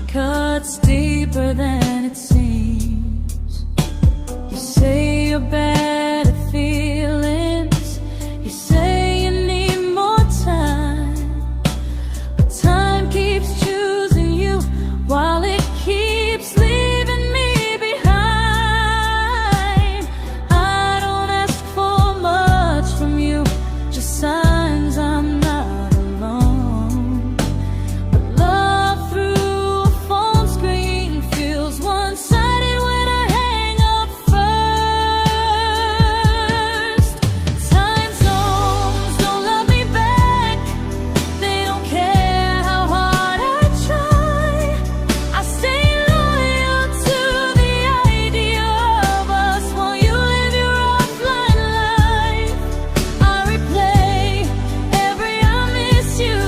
cuts deeper than it seems. your better feelings. You say you need more time, but time keeps choosing you while it keeps leaving me behind. I don't ask for much from you, just signs I'm not alone. But love through a phone screen feels one-sided when I hang up first. Time zones don't love me back, they don't care how hard I try. I stay loyal to the idea of us while you live your offline life. I replay every I miss you,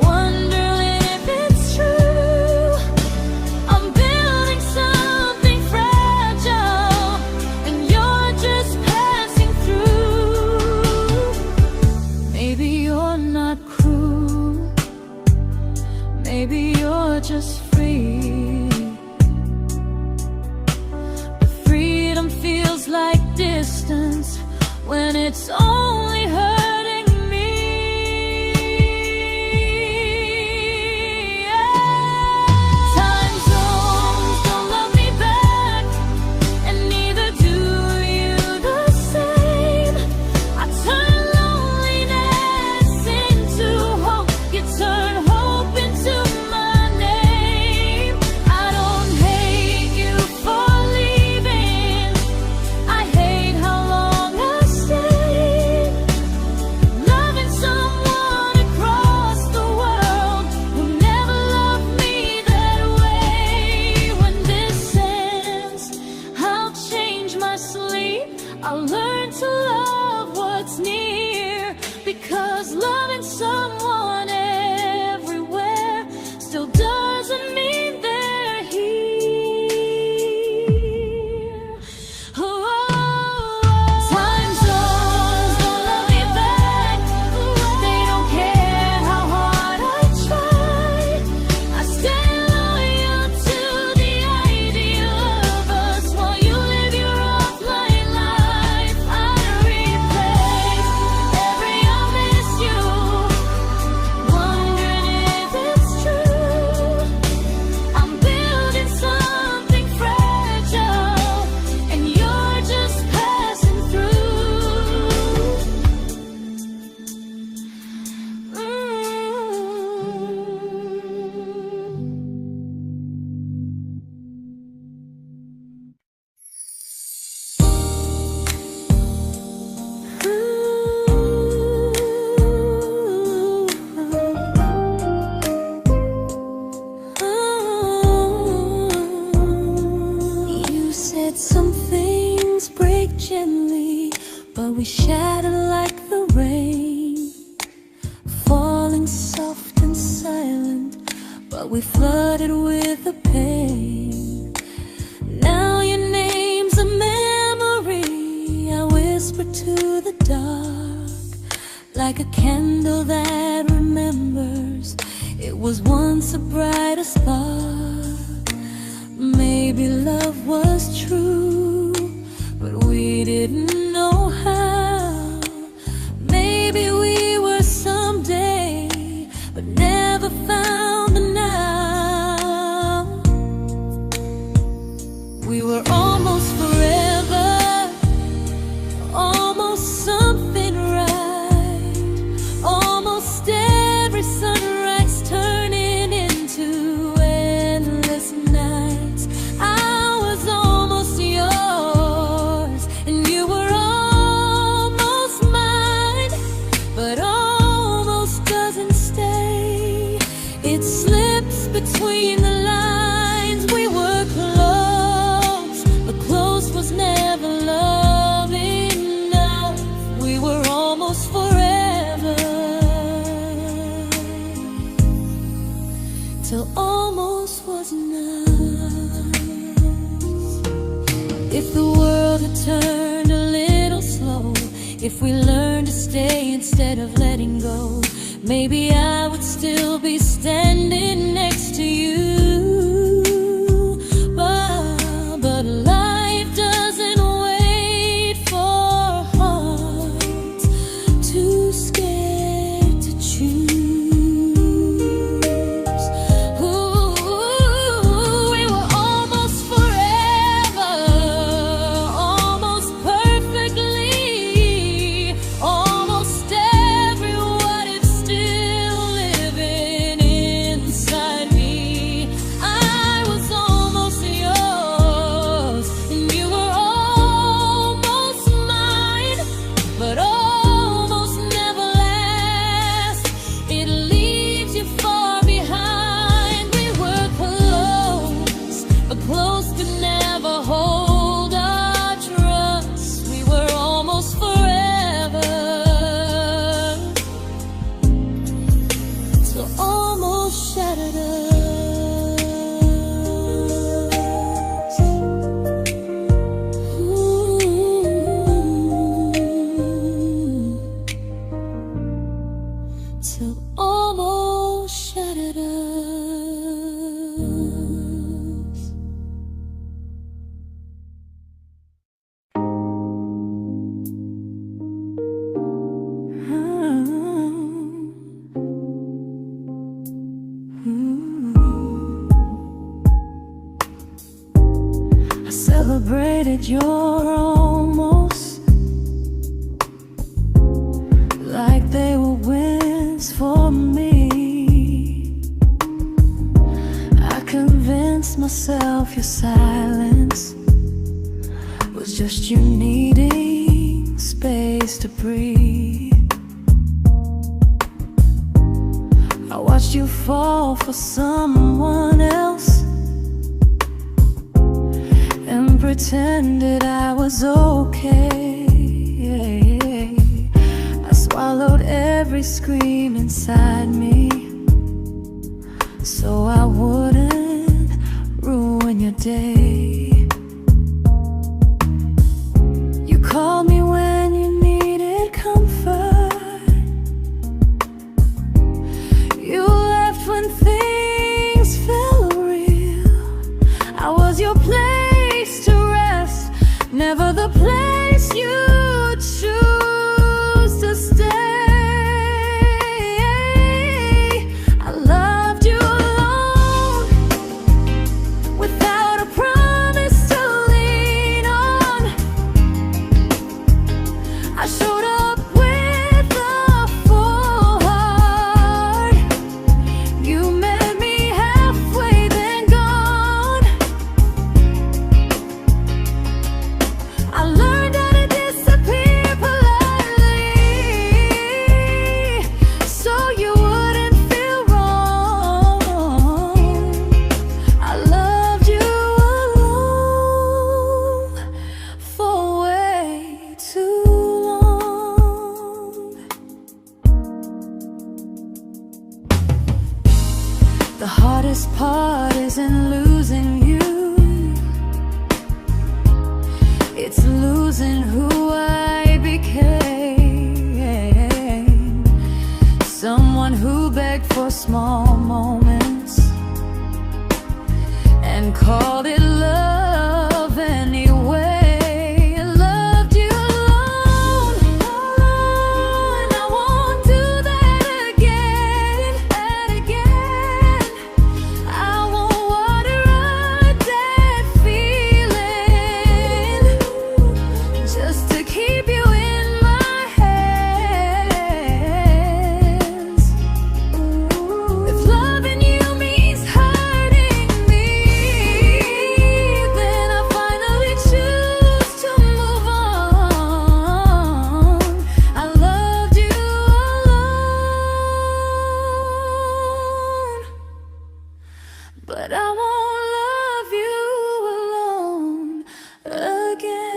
wondering if it's true. I'm building something fragile, and you're just passing through. Maybe you're not cruel, maybe you're just free. But freedom feels like distance when it's only hurting me. Time zones don't love me back, and neither do you the same. I turn loneliness into hope, you turn hope into my name. I don't hate you for leaving, I hate how long I stayed. Loving someone across the world who never loved me that way. When this ends, I'll change my sleep, I'll learn to love what's near, because loving someone everywhere still doesn't mean they're here. Time zones don't love me back, they don't care how hard I try. I stay loyal to the idea of us while you live your offline life. I replay every I miss you, wondering if it's true. I'm building something fragile, and you're just passing through. You said some things break gently, but we shatter like the rain, falling soft and silent, but we flooded with the pain. Now your name's a memory I whisper to the dark, like a candle that remembers it was once a brighter spark. Maybe love was true, but we didn't know how. Maybe we were someday, but never found the now. We were almost forever, almost something right, almost every sunrise turning into endless nights. I was almost yours, and you were almost mine, but almost doesn't stay. It slips between the lines. We were close, but close was never love enough. We were almost forever, till almost was enough. If the world had turned a little slow, if we learned to stay instead of letting go, maybe I would still be standing next to you. But life doesn't wait. celebrated your almost like they were wins for me. I convinced myself your silence was just you needing space to breathe. I watched you fall for someone else and pretended I was okay. I swallowed every scream inside me so I wouldn't ruin your day. You called me when you needed comfort. You left when things felt real. I was your place to rest, never the place you choose to stay. I loved you alone, without a promise to lean on. I showed up with a full heart. You met me halfway, then gone. I learned how to disappear politely, so you wouldn't feel wrong. I loved you alone for way too long. The hardest part isn't losing you, it's losing who I became. Someone who begged for small moments and called it love anyway. I loved you alone, and I won't do that again. I won't water a dead feeling just to keep you in my hands. If loving you means hurting me, then I finally choose to move on. I loved you alone, but I won't love you alone again.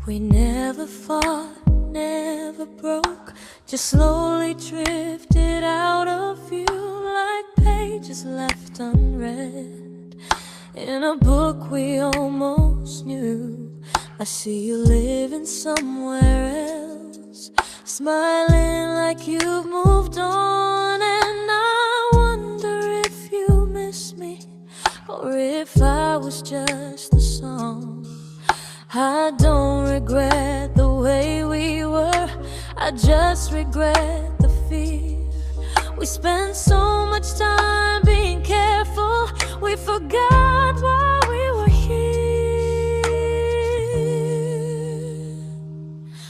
We never fought, never broke, just slowly drifted out of view like pages left unread in a book we almost knew. I see you living somewhere else, smiling like you've moved on, and I wonder if you miss me or if I was just the song. I don't regret the way we were, I just regret the fear. We spent so much time being careful, we forgot why we were here.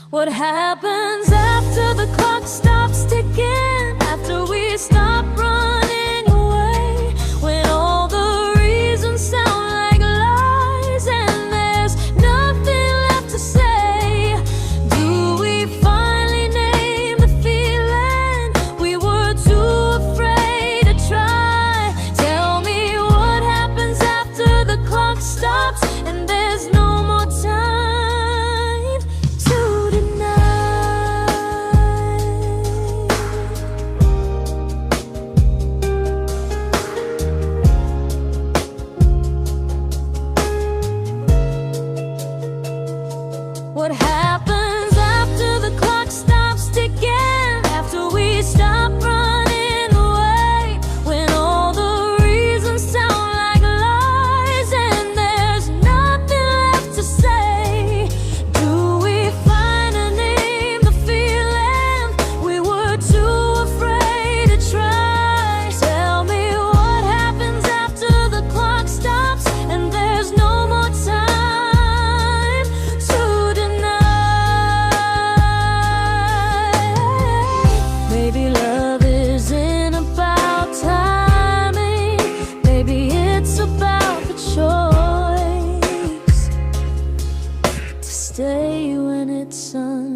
What happens after the clock stops ticking, after we stop running away, when all the reasons sound like lies and there's nothing left to say? Do we finally name the feeling we were too afraid to try? Tell me what happens after the clock stops and there's no more time to deny.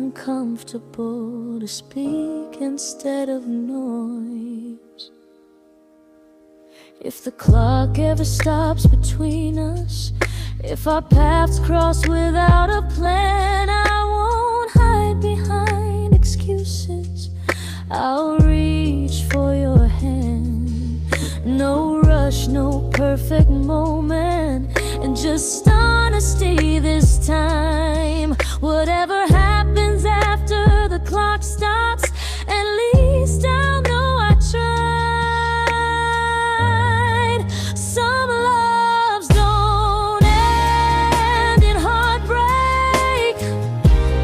uncomfortable to speak instead of noise. If the clock ever stops between us, if our paths cross without a plan, I won't hide behind excuses. I'll reach for your hand. No rush, no perfect moment, and just honesty this time. Whatever happens after the clock stops, at least I'll know I tried. Some loves don't end in heartbreak,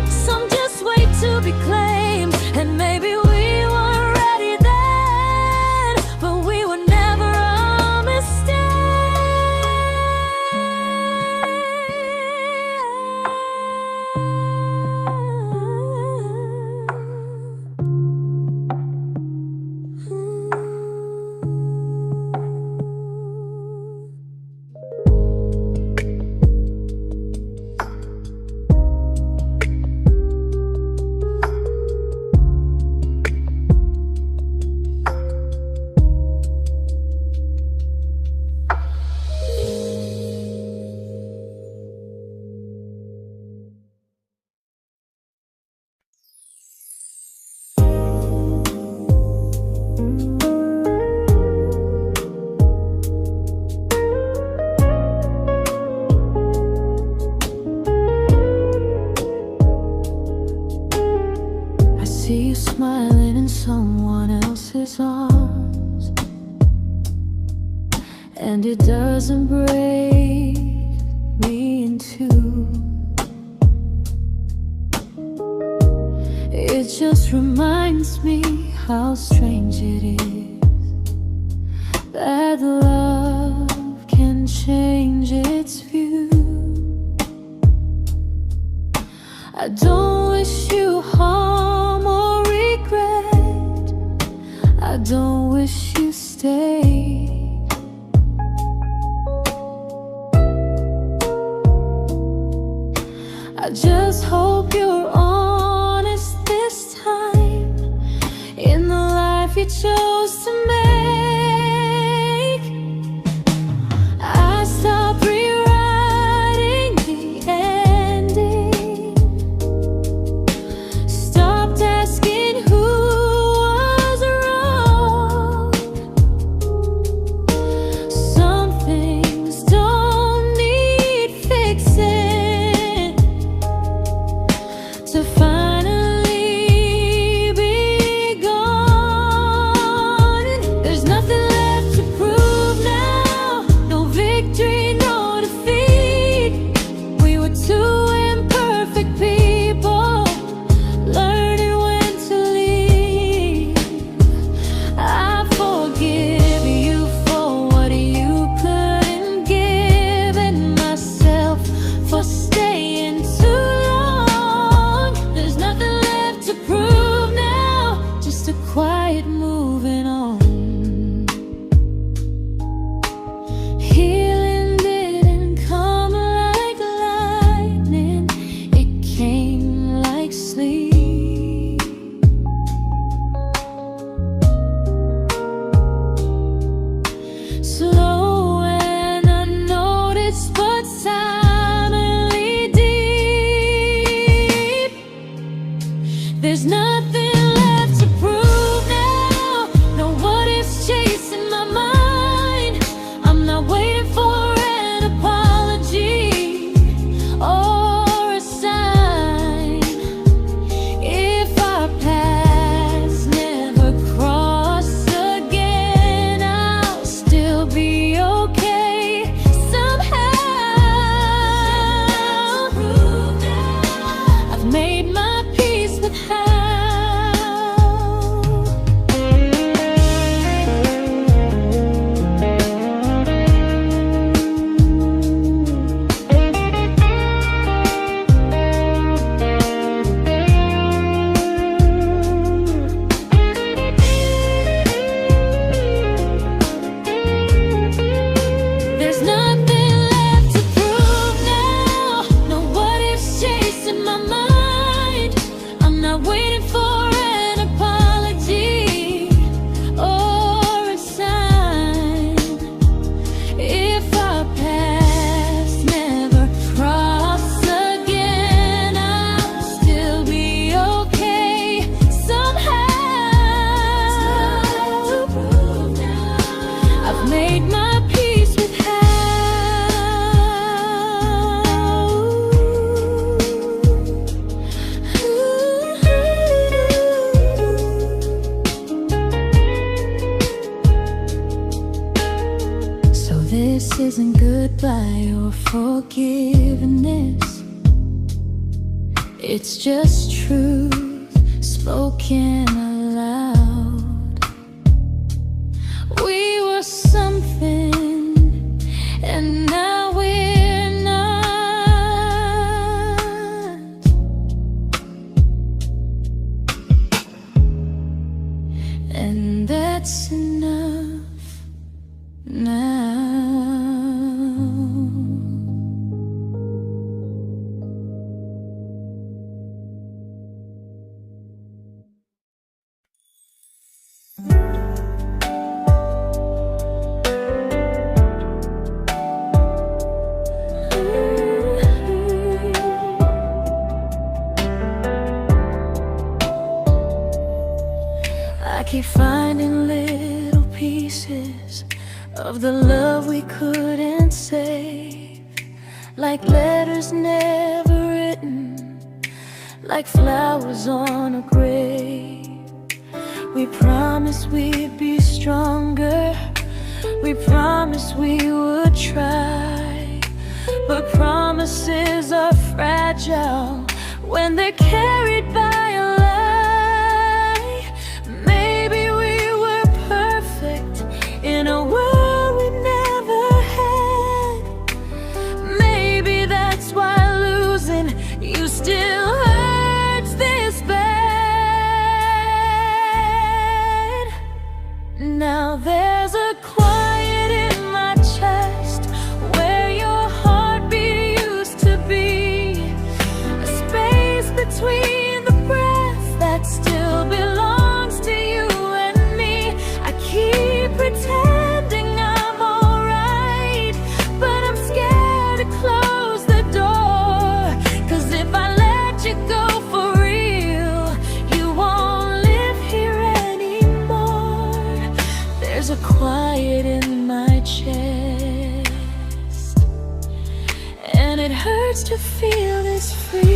some just wait to be claimed. And maybe we weren't ready then, but we were never a mistake. I see you smiling in someone else's arms, and it doesn't break me in two. It just reminds me how strange it is that love can change its view. I don't wish you harm or regret. I don't wish you stay. I just hope you're honest this time in the life you chose to make. I stopped rewriting the ending, stopped asking who was wrong. made my peace with hell. So this isn't goodbye or forgiveness, it's just truth spoken aloud. We were something, and now we're not. And that's enough now. I keep finding little pieces of the love we couldn't save, like letters never written, like flowers on a grave. We promised we'd be stronger, we promised we would try, but promises are fragile when they're carried by a lie. Maybe we were perfect in a world we never had. Maybe that's why losing you still hurts this bad. Now there's a quiet in my chest where your heartbeat used to be, a space between the breaths that still belongs to you and me. I keep pretending I'm alright, but I'm scared to close the door, 'cause if I let you go for real, you won't live here anymore. There's a quiet in my chest, and it hurts to feel this free.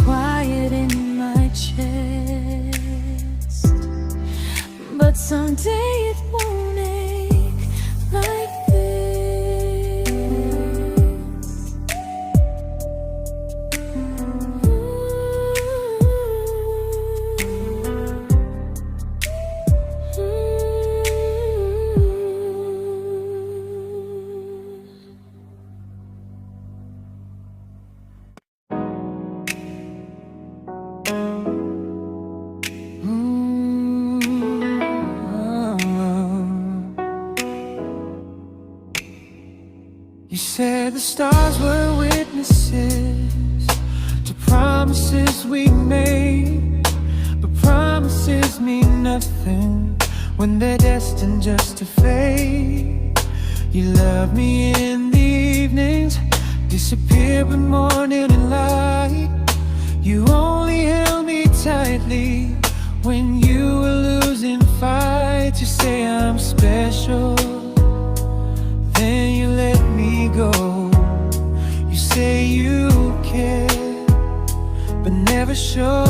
Quiet in my chest, but someday it won't ache like this. You said the stars were witnesses to promises we made, but promises mean nothing when they're destined just to fade. You love me in the evenings, disappear when morning and light. You only held me tightly when you were losing fights. You say I'm special, then you let me go. You say you care, but never show,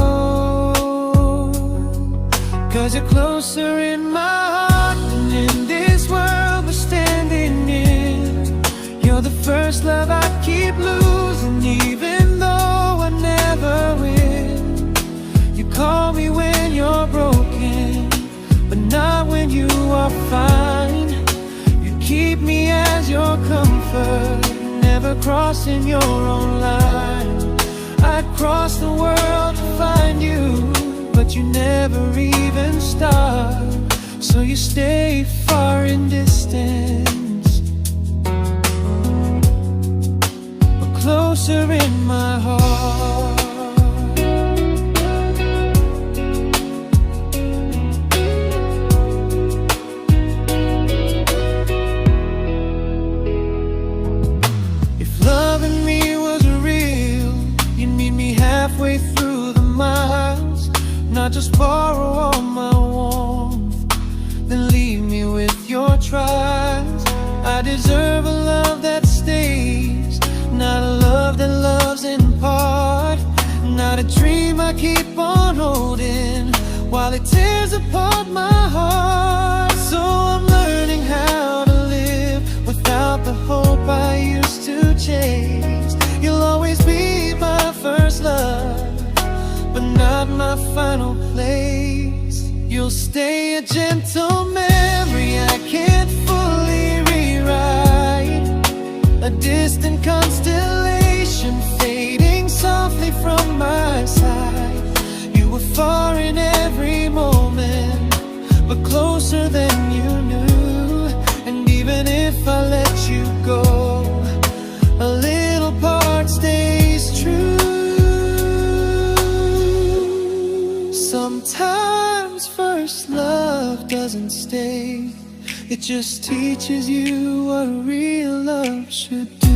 'cause you're closer in my heart than effort, never crossing your own line. I'd cross the world to find you, but you never even start. So you stay far in distance, but closer in my heart. Halfway through the miles, not just borrow all my warmth, then leave me with your trials. I deserve a love that stays, not a love that loves in part, not a dream I keep on holding while it tears apart my heart. So I'm learning how to live without the hope I used to chase. You'll always be my first love, but not my final place. You'll stay a gentle memory I can't fully rewrite, a distant constellation fading softly from my side. You were far in every moment, but closer than you knew. And even if I let you go, a little part stays true. Sometimes first love doesn't stay, it just teaches you what real love should do.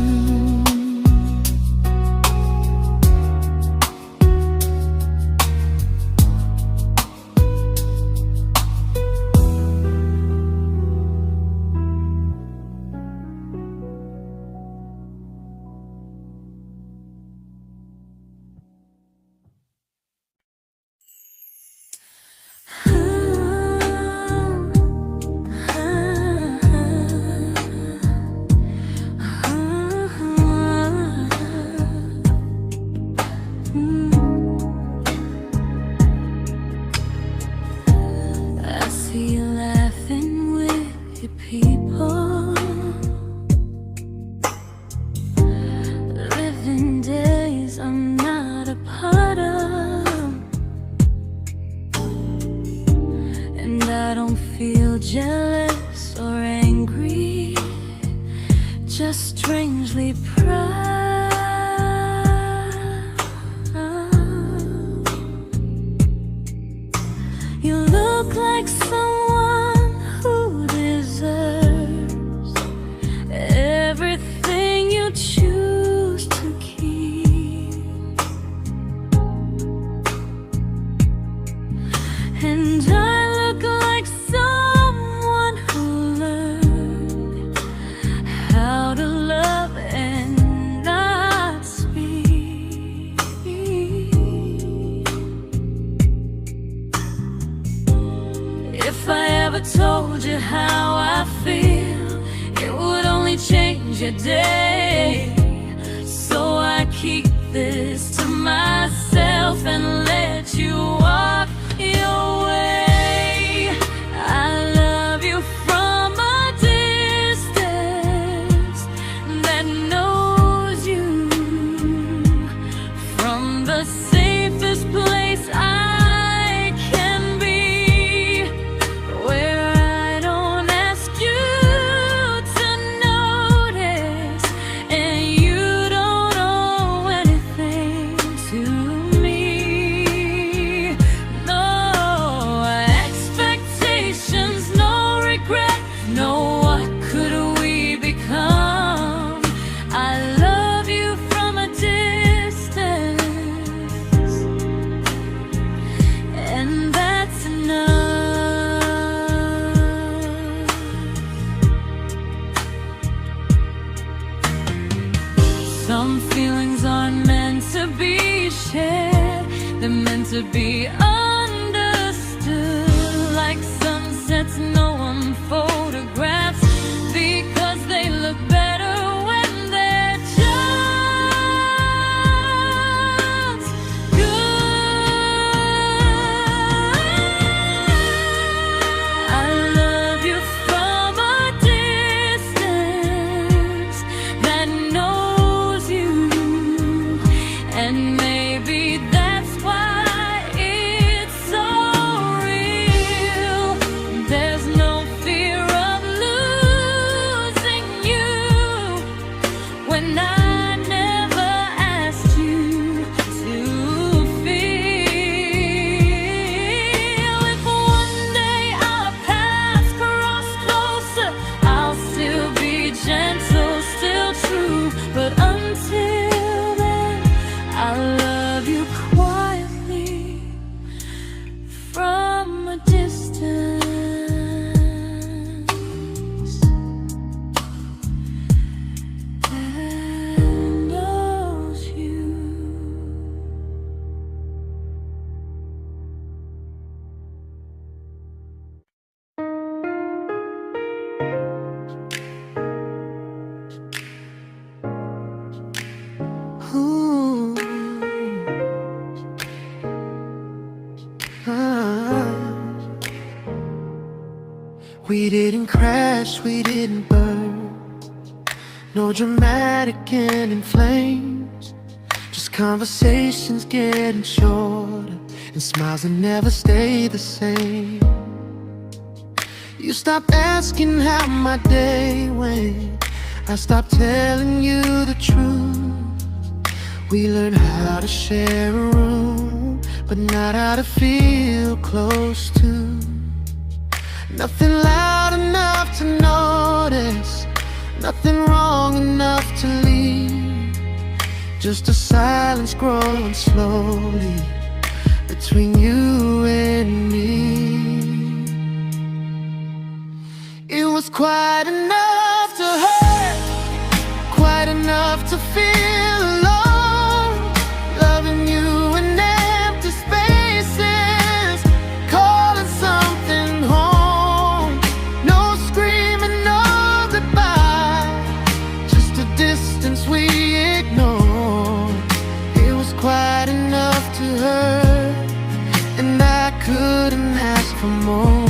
Jealous or angry, just strangely proud. You look like someone who deserves everything you choose to keep. And I look like someone who learned how to love and not speak. If I ever told you how I feel, it would only change your day. So I keep this to myself and let you walk your way. I love you from a distance that knows you, from the safest place I can be, where I don't ask you to notice and you don't owe anything to me. No expectations, no regret, no what could we become. I love you from a distance, and that's enough. Some feelings aren't meant to be shared, they're meant to be understood. Like sunsets no one photographs, because they look better when they're just good. I love you from a distance didn't crash, we didn't burn. No dramatic end in flames, just conversations getting shorter and smiles that never stay the same. You stopped asking how my day went, I stopped telling you the truth. We learned how to share a room, but not how to feel close to. Nothing loud enough to notice, nothing wrong enough to leave. Just a silence growing slowly between you and me. It was quite enough to hurt, quite enough to feel alone. Loving you in empty spaces, calling something home. No screaming, no goodbye, just a distance we ignored. It was quite enough to hurt, and I couldn't ask for more.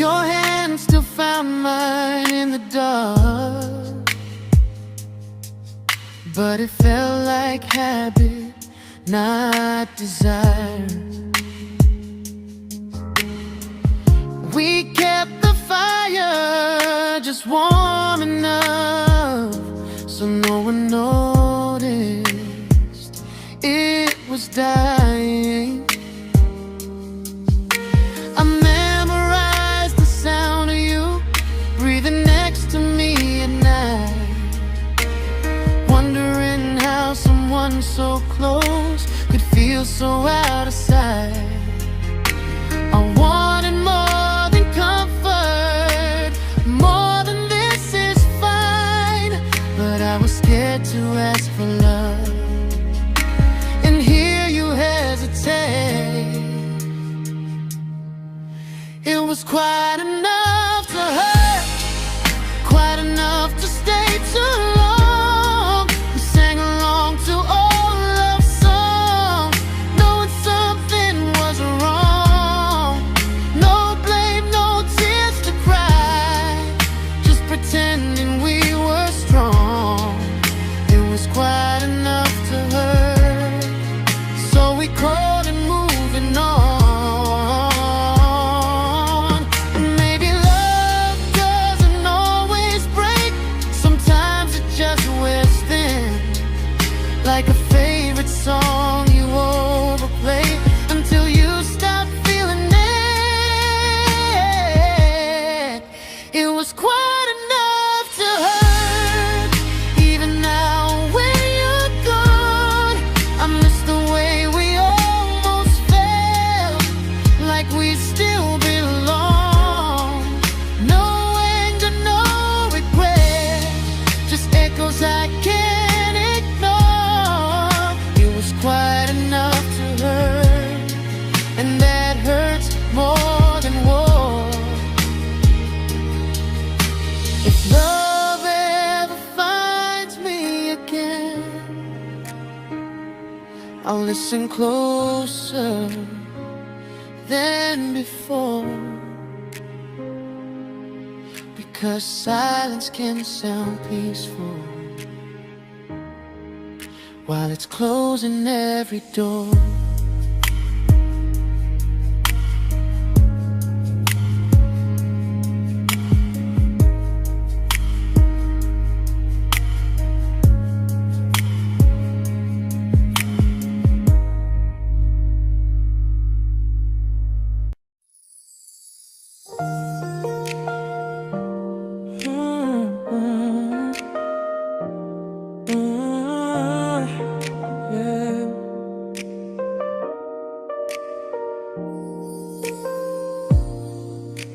Your hand still found mine in the dark, but it felt like habit, not desire. We kept the fire just warm enough so no one noticed it was dying. I memorized the sound of you breathing next to me at night, wondering how someone so close could feel so out of sight. I wanted more than comfort, more than this is fine, but I was scared to ask for love and hear you hesitate. It was quite enough to hurt, quite enough to stay too long. We sang along to old love songs, knowing something was wrong. No blame, no tears to cry, just pretending we were strong. It was quite enough to hurt, so we crawled and moving on. Like a favorite song you overplay until you stop feeling it. It was quite enough to hurt. Even now when you're gone, I miss the way we almost felt, like we still belong. No anger, no regret, just echoes I can't ignore. It was quite enough to hurt, and that hurts more than war. If love ever finds me again, I'll listen closer than before, because silence can sound peaceful while it's closing every door.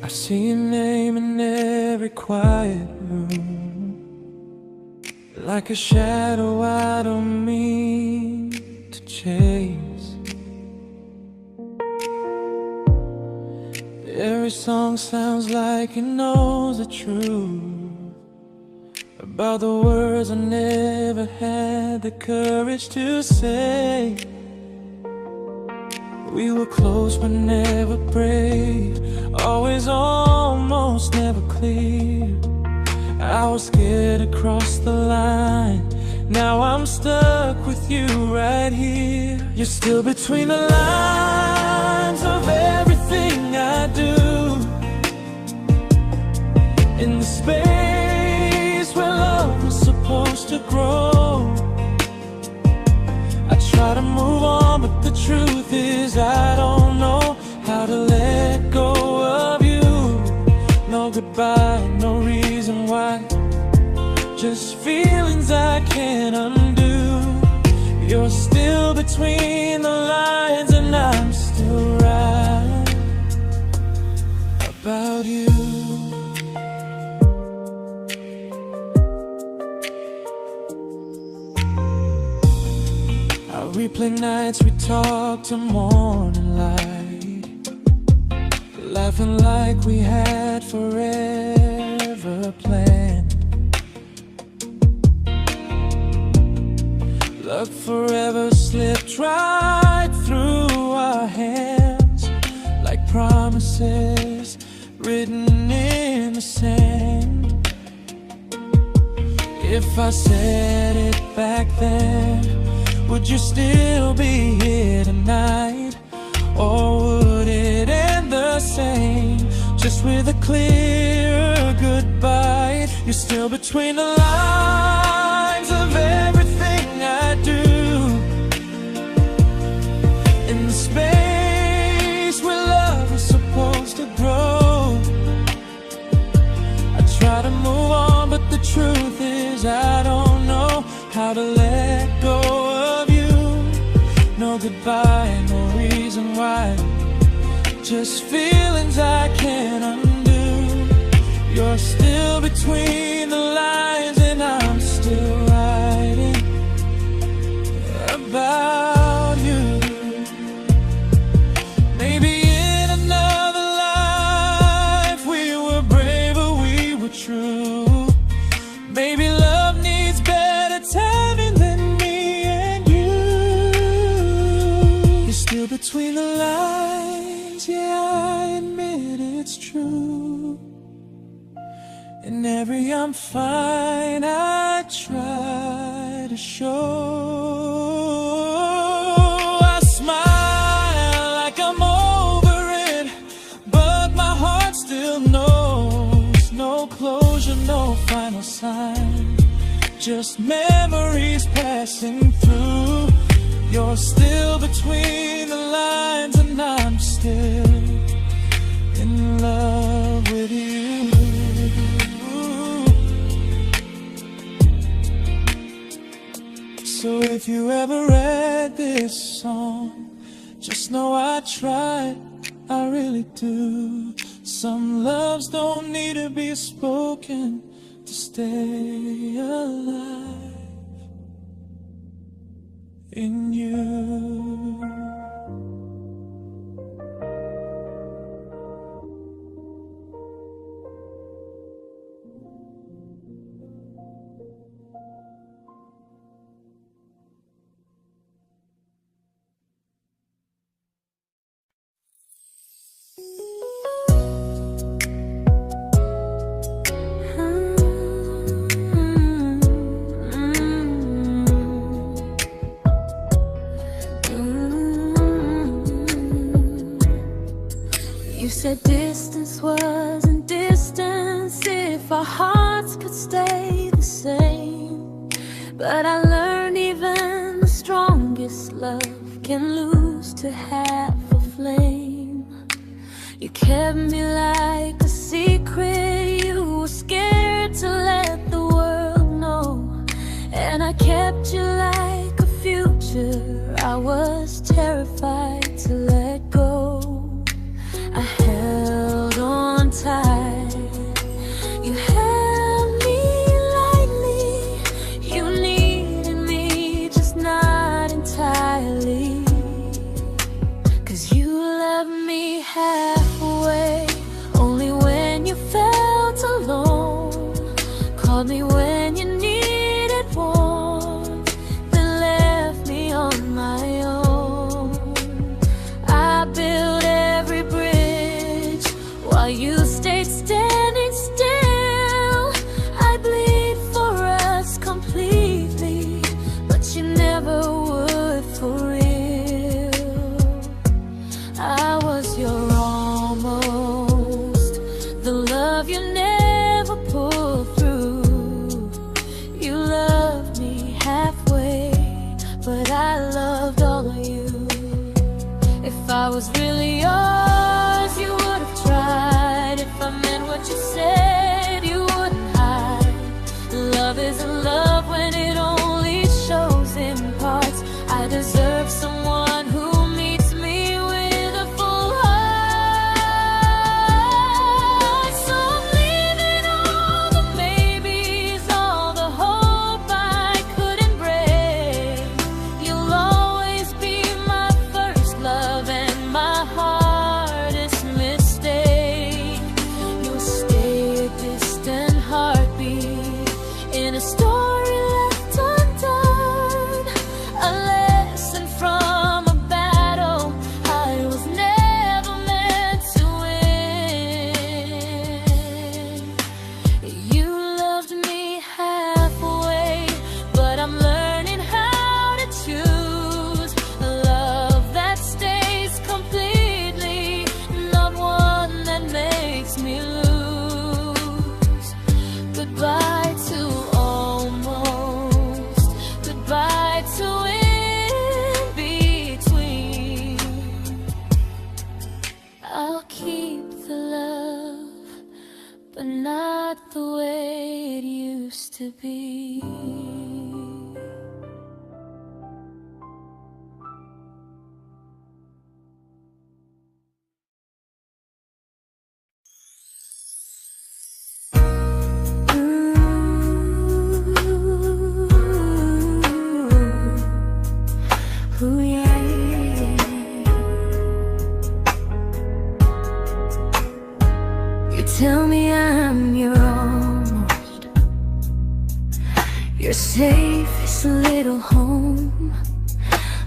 I see your name in every quiet room, like a shadow I don't mean to chase. Every song sounds like it knows the truth about the words I never had the courage to say. We were close but never brave, always almost, never clear. I was scared to cross the line, now I'm stuck with you right here. You're still between the lines of everything I do, in the space where love was supposed to grow. I try to move on, but the truth is I don't know how to let go of you. No goodbye, no reason why, just feelings I can't undo. You're still between the lines and I'm still right about you. I replay nights we talk till morning light, laughing like we had forever planned. Luck forever slipped right through our hands, like promises written in the sand. If I said it back then, would you still be here tonight? Or would it end the same, just with a clear goodbye? You're still between the lines of everything I do, in the space where love is supposed to grow. I try to move on, but the truth is I don't know how to let go of you. No goodbye, no reason why, just feelings I can't undo. You're still between the lines and I'm still writing about you. Maybe in another life we were braver, we were true. Maybe love needs better timing than me and you. You're still between the lines, yeah, I admit it's true. In every I'm fine I try to show. I smile like I'm over it, but my heart still knows. No closure, no final sign, just memories passing through. You're still between the lines and I'm still in love with you. So if you ever read this song, just know I tried, I really do. Some loves don't need to be spoken to stay alive in you. You said distance wasn't distance if our hearts could stay the same. But I learned even the strongest love can lose to half a flame. You kept me like a secret, you were scared to let the world know. And I kept you like a future, I was terrified to let go. I held on tight, you held me lightly. You needed me, just not entirely. 'Cause you left me halfway, only when you felt alone. Called me when you needed warmth, then left me on my own. I while you stayed standing still. I bleed for us completely, but you never would for real. I was your almost, the love you never pulled through. You loved me halfway, but I loved all of you. If I was really yours, you would have tried. If I meant what you said, you wouldn't hide. Love isn't love when it only shows in parts. I deserve someone who meets me with a full heart. So I'm leaving all the maybes, all the hope I couldn't break. You'll always be my first love and my hardest mistake. You'll stay a distant heartbeat in a story left undone, a lesson from a battle I was never meant to win. You loved me halfway, but I'm learning how to choose a love that stays completely, not one that makes me lose. Goodbye to almost, goodbye to in between. I'll keep the love, but not the way it used to be. Ooh, yeah, yeah. You tell me I'm your almost, your safest little home,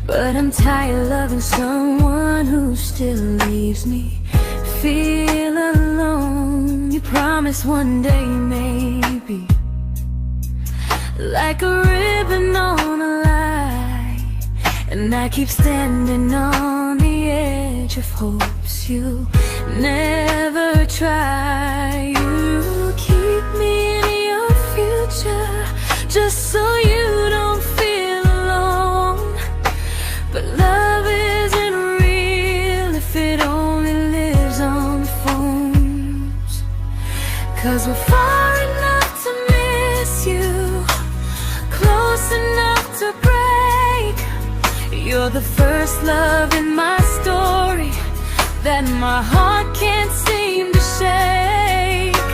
but I'm tired loving someone who still leaves me feel alone. You promise one day maybe, like a ribbon on a line, and I keep standing on the edge of hopes you never try. You keep me in your future just so you don't feel alone. But love isn't real if it only lives on phones. 'Cause we're far enough to miss you, close enough to break. You're the first love in my story that my heart can't seem to shake.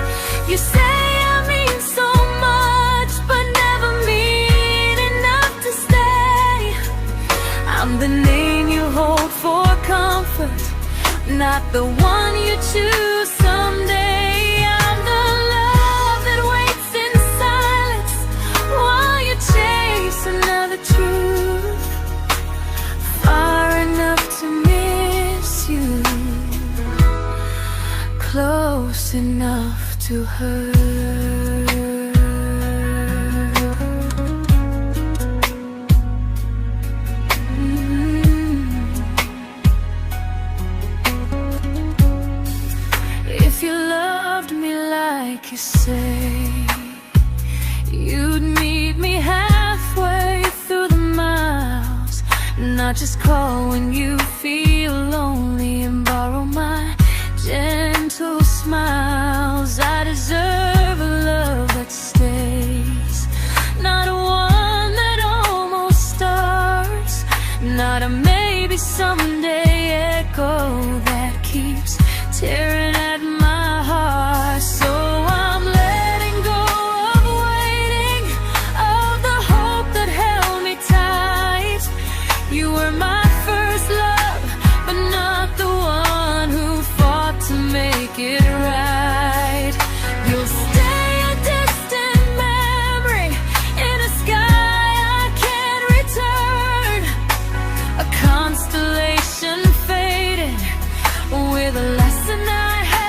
You say I mean so much, but never mean enough to stay. I'm the name you hold for comfort, not the one you choose someday. I'm the love that waits in silence while you chase another truth. Far enough to miss you, close enough to hurt. If you loved me like you say, you'd meet me halfway through the miles, not just call when you feel lonely and borrow my gentle smiles. I deserve a love that stays, not one that almost starts, not a maybe someday echo that keeps tearing at my heart. So I'm letting go of waiting, of the hope that held me tight. You were my first love, but not the one who fought to make it right. You'll stay a distant memory in a sky I can't return, a constellation faded with a lesson I had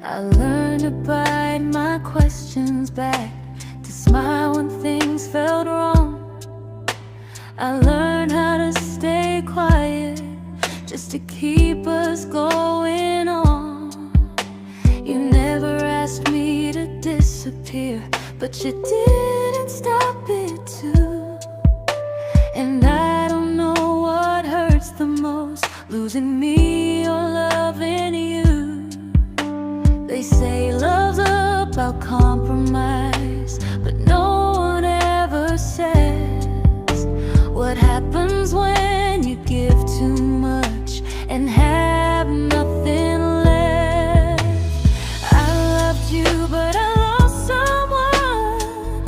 I learned to bite my questions back, to smile when things felt wrong. I learned how to stay quiet, just to keep us going on. You never asked me to disappear, but you didn't stop it too. And I don't know what hurts the most, losing me or loving you. They say love's about compromise, but no one ever says what happens when you give too much and have nothing left. I loved you, but I lost someone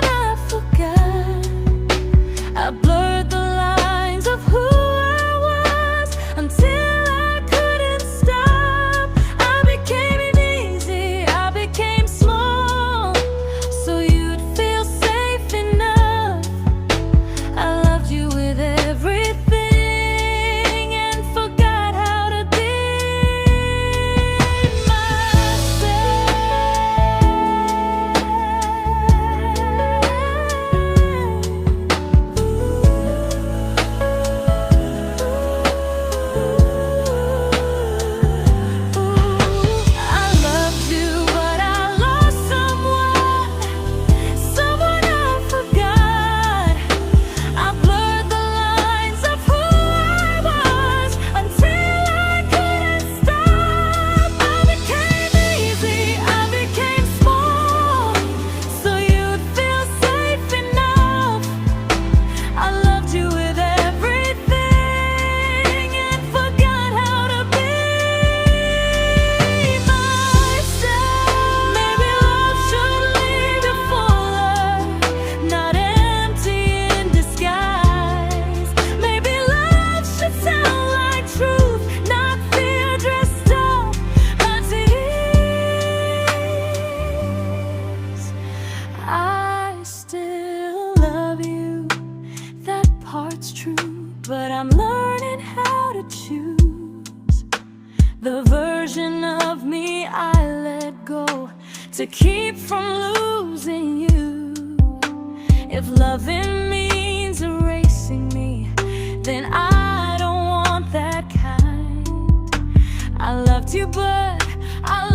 I forgot. I blurred the lines of who I was until I couldn't stop. I became easy, I became small, so you'd feel safe enough. I loved you with everything and forgot how to be but I'm learning how to choose the version of me I let go to keep from losing you. If loving means erasing me, then I don't want that kind. I loved you, but I